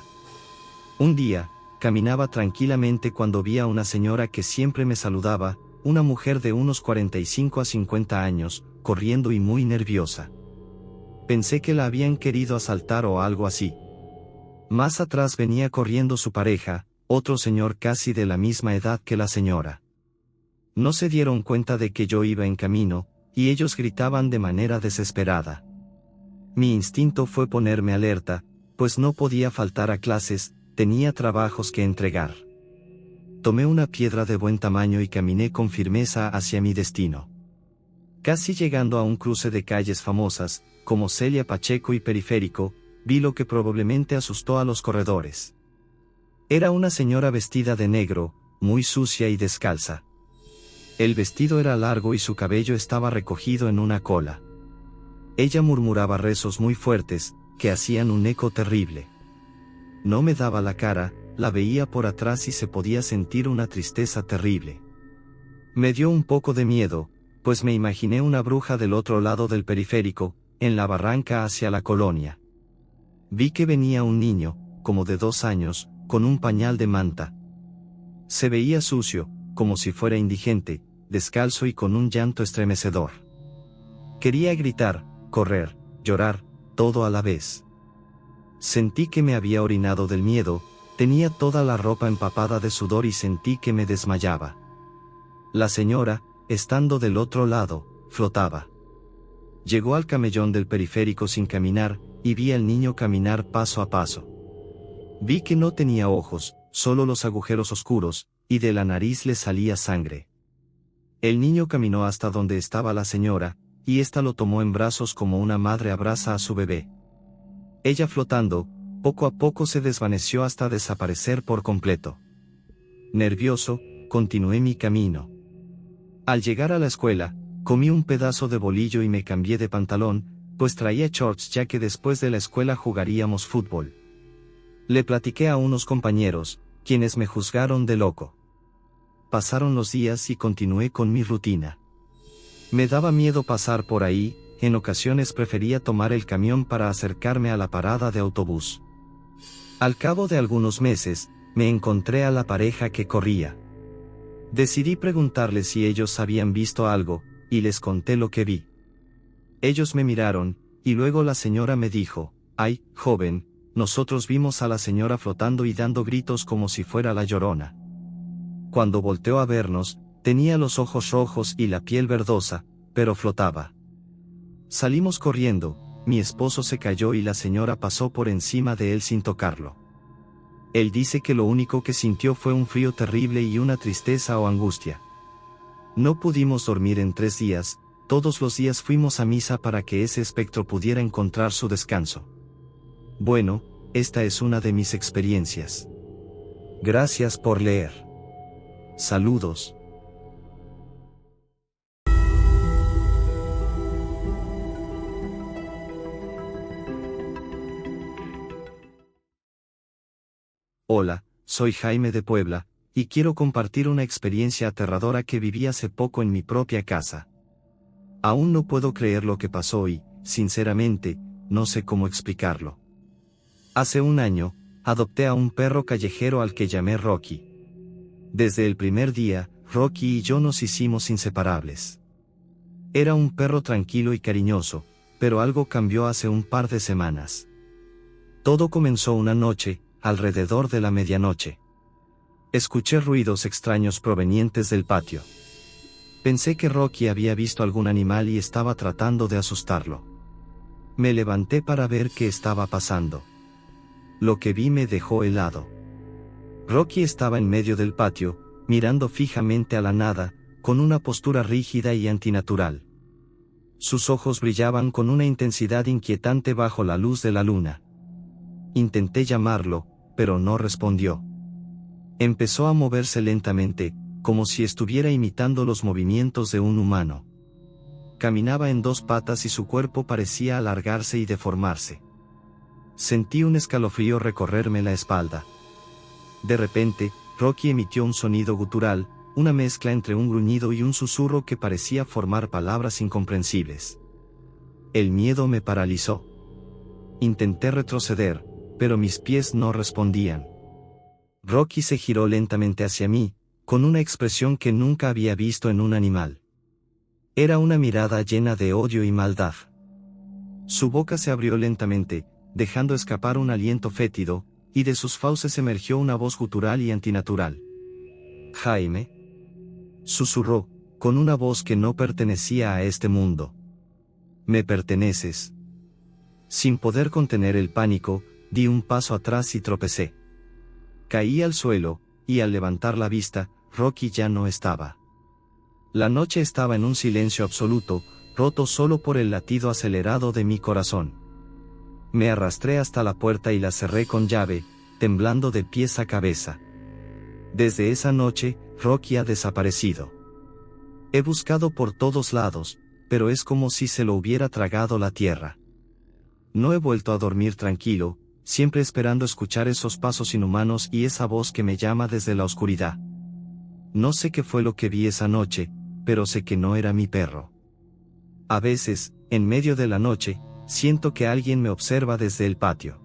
Un día, caminaba tranquilamente cuando vi a una señora que siempre me saludaba, una mujer de unos 45 a 50 años, corriendo y muy nerviosa. Pensé que la habían querido asaltar o algo así. Más atrás venía corriendo su pareja, otro señor casi de la misma edad que la señora. No se dieron cuenta de que yo iba en camino, y ellos gritaban de manera desesperada. Mi instinto fue ponerme alerta, pues no podía faltar a clases, tenía trabajos que entregar. Tomé una piedra de buen tamaño y caminé con firmeza hacia mi destino. Casi llegando a un cruce de calles famosas, como Celia Pacheco y Periférico, vi lo que probablemente asustó a los corredores. Era una señora vestida de negro, muy sucia y descalza. El vestido era largo y su cabello estaba recogido en una cola. Ella murmuraba rezos muy fuertes, que hacían un eco terrible. No me daba la cara, la veía por atrás y se podía sentir una tristeza terrible. Me dio un poco de miedo, pues me imaginé una bruja del otro lado del periférico, en la barranca hacia la colonia. Vi que venía un niño, como de 2 años, con un pañal de manta. Se veía sucio, como si fuera indigente, descalzo y con un llanto estremecedor. Quería gritar, correr, llorar, todo a la vez. Sentí que me había orinado del miedo, tenía toda la ropa empapada de sudor y sentí que me desmayaba. La señora, estando del otro lado, flotaba. Llegó al camellón del periférico sin caminar, y vi al niño caminar paso a paso. Vi que no tenía ojos, solo los agujeros oscuros, y de la nariz le salía sangre. El niño caminó hasta donde estaba la señora, y ésta lo tomó en brazos como una madre abraza a su bebé. Ella flotando, poco a poco se desvaneció hasta desaparecer por completo. Nervioso, continué mi camino. Al llegar a la escuela, comí un pedazo de bolillo y me cambié de pantalón, pues traía shorts ya que después de la escuela jugaríamos fútbol. Le platiqué a unos compañeros, quienes me juzgaron de loco. Pasaron los días y continué con mi rutina. Me daba miedo pasar por ahí, en ocasiones prefería tomar el camión para acercarme a la parada de autobús. Al cabo de algunos meses, me encontré a la pareja que corría. Decidí preguntarles si ellos habían visto algo, y les conté lo que vi. Ellos me miraron, y luego la señora me dijo, «Ay, joven, nosotros vimos a la señora flotando y dando gritos como si fuera la Llorona». Cuando volteó a vernos, tenía los ojos rojos y la piel verdosa, pero flotaba. Salimos corriendo, mi esposo se cayó y la señora pasó por encima de él sin tocarlo. Él dice que lo único que sintió fue un frío terrible y una tristeza o angustia. No pudimos dormir en 3 días, todos los días fuimos a misa para que ese espectro pudiera encontrar su descanso. Bueno, esta es una de mis experiencias. Gracias por leer. Saludos. Hola, soy Jaime de Puebla, y quiero compartir una experiencia aterradora que viví hace poco en mi propia casa. Aún no puedo creer lo que pasó y, sinceramente, no sé cómo explicarlo. Hace un año, adopté a un perro callejero al que llamé Rocky. Desde el primer día, Rocky y yo nos hicimos inseparables. Era un perro tranquilo y cariñoso, pero algo cambió hace un par de semanas. Todo comenzó una noche, alrededor de la medianoche. Escuché ruidos extraños provenientes del patio. Pensé que Rocky había visto algún animal y estaba tratando de asustarlo. Me levanté para ver qué estaba pasando. Lo que vi me dejó helado. Rocky estaba en medio del patio, mirando fijamente a la nada, con una postura rígida y antinatural. Sus ojos brillaban con una intensidad inquietante bajo la luz de la luna. Intenté llamarlo, pero no respondió. Empezó a moverse lentamente, como si estuviera imitando los movimientos de un humano. Caminaba en dos patas y su cuerpo parecía alargarse y deformarse. Sentí un escalofrío recorrerme la espalda. De repente, Rocky emitió un sonido gutural, una mezcla entre un gruñido y un susurro que parecía formar palabras incomprensibles. El miedo me paralizó. Intenté retroceder, pero mis pies no respondían. Rocky se giró lentamente hacia mí, con una expresión que nunca había visto en un animal. Era una mirada llena de odio y maldad. Su boca se abrió lentamente, dejando escapar un aliento fétido, y de sus fauces emergió una voz gutural y antinatural. «Jaime», susurró, con una voz que no pertenecía a este mundo. «Me perteneces». Sin poder contener el pánico, di un paso atrás y tropecé. Caí al suelo, y al levantar la vista, Rocky ya no estaba. La noche estaba en un silencio absoluto, roto solo por el latido acelerado de mi corazón. Me arrastré hasta la puerta y la cerré con llave, temblando de pies a cabeza. Desde esa noche, Rocky ha desaparecido. He buscado por todos lados, pero es como si se lo hubiera tragado la tierra. No he vuelto a dormir tranquilo, siempre esperando escuchar esos pasos inhumanos y esa voz que me llama desde la oscuridad. No sé qué fue lo que vi esa noche, pero sé que no era mi perro. A veces, en medio de la noche, siento que alguien me observa desde el patio.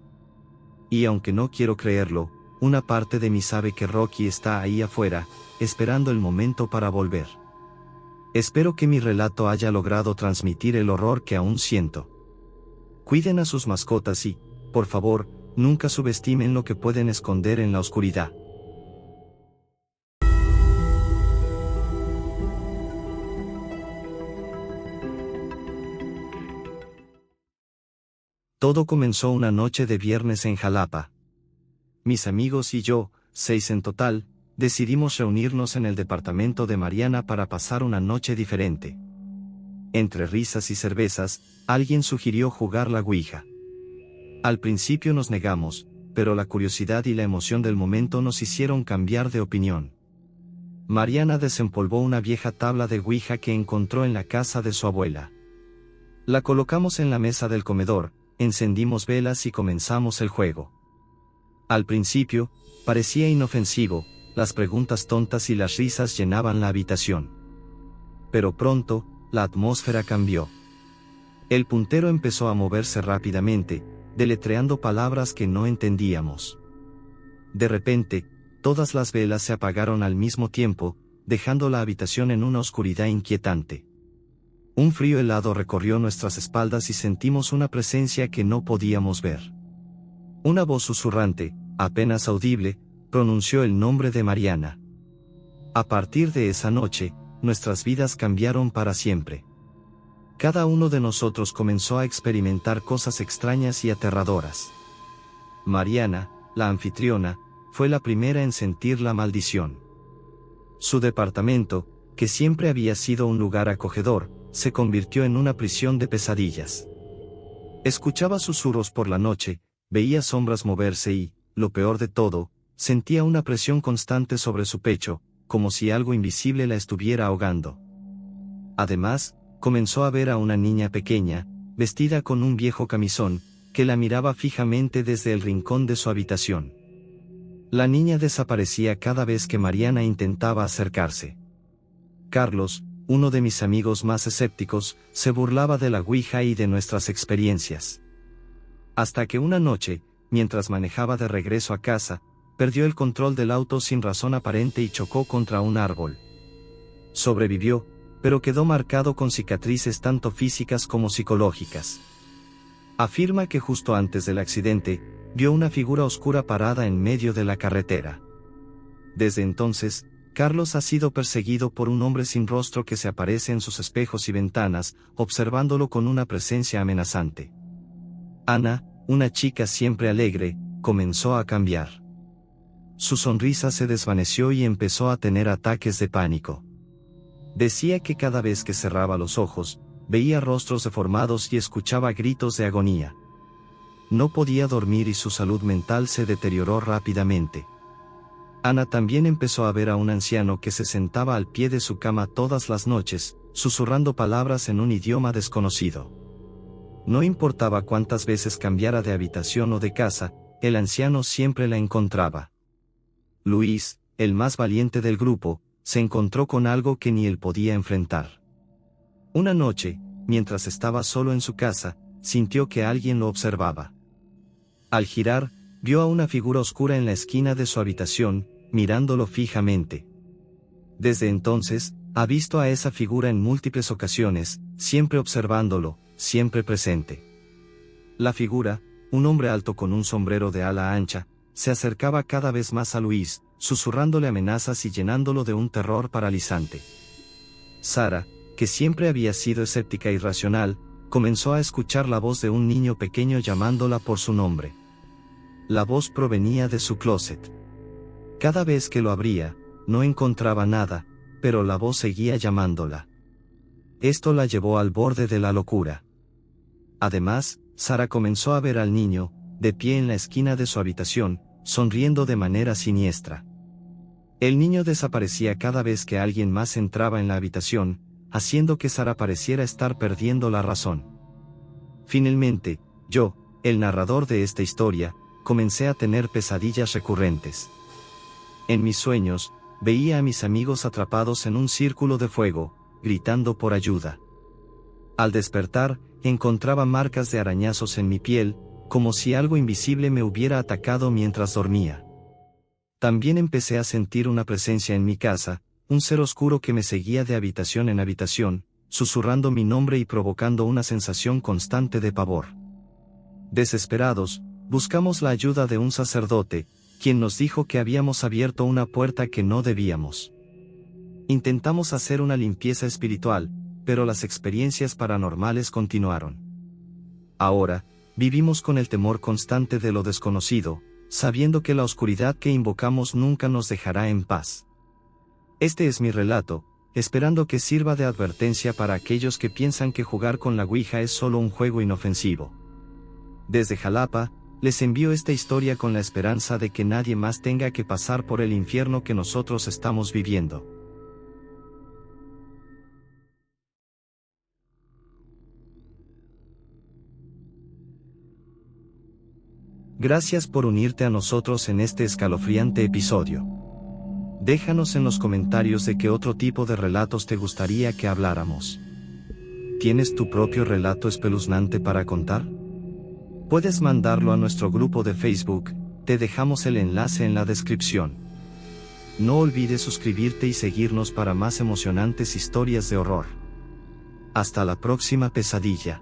Y aunque no quiero creerlo, una parte de mí sabe que Rocky está ahí afuera, esperando el momento para volver. Espero que mi relato haya logrado transmitir el horror que aún siento. Cuiden a sus mascotas y, por favor, nunca subestimen lo que pueden esconder en la oscuridad. Todo comenzó una noche de viernes en Jalapa. Mis amigos y yo, 6 en total, decidimos reunirnos en el departamento de Mariana para pasar una noche diferente. Entre risas y cervezas, alguien sugirió jugar la Ouija. Al principio nos negamos, pero la curiosidad y la emoción del momento nos hicieron cambiar de opinión. Mariana desempolvó una vieja tabla de Ouija que encontró en la casa de su abuela. La colocamos en la mesa del comedor, encendimos velas y comenzamos el juego. Al principio, parecía inofensivo, las preguntas tontas y las risas llenaban la habitación. Pero pronto, la atmósfera cambió. El puntero empezó a moverse rápidamente, deletreando palabras que no entendíamos. De repente, todas las velas se apagaron al mismo tiempo, dejando la habitación en una oscuridad inquietante. Un frío helado recorrió nuestras espaldas y sentimos una presencia que no podíamos ver. Una voz susurrante, apenas audible, pronunció el nombre de Mariana. A partir de esa noche, nuestras vidas cambiaron para siempre. Cada uno de nosotros comenzó a experimentar cosas extrañas y aterradoras. Mariana, la anfitriona, fue la primera en sentir la maldición. Su departamento, que siempre había sido un lugar acogedor, se convirtió en una prisión de pesadillas. Escuchaba susurros por la noche, veía sombras moverse y, lo peor de todo, sentía una presión constante sobre su pecho, como si algo invisible la estuviera ahogando. Además, comenzó a ver a una niña pequeña, vestida con un viejo camisón, que la miraba fijamente desde el rincón de su habitación. La niña desaparecía cada vez que Mariana intentaba acercarse. Carlos, uno de mis amigos más escépticos, se burlaba de la Ouija y de nuestras experiencias. Hasta que una noche, mientras manejaba de regreso a casa, perdió el control del auto sin razón aparente y chocó contra un árbol. Sobrevivió, pero quedó marcado con cicatrices tanto físicas como psicológicas. Afirma que justo antes del accidente, vio una figura oscura parada en medio de la carretera. Desde entonces, Carlos ha sido perseguido por un hombre sin rostro que se aparece en sus espejos y ventanas, observándolo con una presencia amenazante. Ana, una chica siempre alegre, comenzó a cambiar. Su sonrisa se desvaneció y empezó a tener ataques de pánico. Decía que cada vez que cerraba los ojos, veía rostros deformados y escuchaba gritos de agonía. No podía dormir y su salud mental se deterioró rápidamente. Ana también empezó a ver a un anciano que se sentaba al pie de su cama todas las noches, susurrando palabras en un idioma desconocido. No importaba cuántas veces cambiara de habitación o de casa, el anciano siempre la encontraba. Luis, el más valiente del grupo, se encontró con algo que ni él podía enfrentar. Una noche, mientras estaba solo en su casa, sintió que alguien lo observaba. Al girar, vio a una figura oscura en la esquina de su habitación, mirándolo fijamente. Desde entonces, ha visto a esa figura en múltiples ocasiones, siempre observándolo, siempre presente. La figura, un hombre alto con un sombrero de ala ancha, se acercaba cada vez más a Luis, susurrándole amenazas y llenándolo de un terror paralizante. Sara, que siempre había sido escéptica y racional, comenzó a escuchar la voz de un niño pequeño llamándola por su nombre. La voz provenía de su closet. Cada vez que lo abría, no encontraba nada, pero la voz seguía llamándola. Esto la llevó al borde de la locura. Además, Sara comenzó a ver al niño, de pie en la esquina de su habitación, sonriendo de manera siniestra. El niño desaparecía cada vez que alguien más entraba en la habitación, haciendo que Sara pareciera estar perdiendo la razón. Finalmente, yo, el narrador de esta historia, comencé a tener pesadillas recurrentes. En mis sueños, veía a mis amigos atrapados en un círculo de fuego, gritando por ayuda. Al despertar, encontraba marcas de arañazos en mi piel, como si algo invisible me hubiera atacado mientras dormía. También empecé a sentir una presencia en mi casa, un ser oscuro que me seguía de habitación en habitación, susurrando mi nombre y provocando una sensación constante de pavor. Desesperados, buscamos la ayuda de un sacerdote, quien nos dijo que habíamos abierto una puerta que no debíamos. Intentamos hacer una limpieza espiritual, pero las experiencias paranormales continuaron. Ahora, vivimos con el temor constante de lo desconocido, sabiendo que la oscuridad que invocamos nunca nos dejará en paz. Este es mi relato, esperando que sirva de advertencia para aquellos que piensan que jugar con la Ouija es solo un juego inofensivo. Desde Jalapa, les envío esta historia con la esperanza de que nadie más tenga que pasar por el infierno que nosotros estamos viviendo. Gracias por unirte a nosotros en este escalofriante episodio. Déjanos en los comentarios de qué otro tipo de relatos te gustaría que habláramos. ¿Tienes tu propio relato espeluznante para contar? Puedes mandarlo a nuestro grupo de Facebook, te dejamos el enlace en la descripción. No olvides suscribirte y seguirnos para más emocionantes historias de horror. Hasta la próxima pesadilla.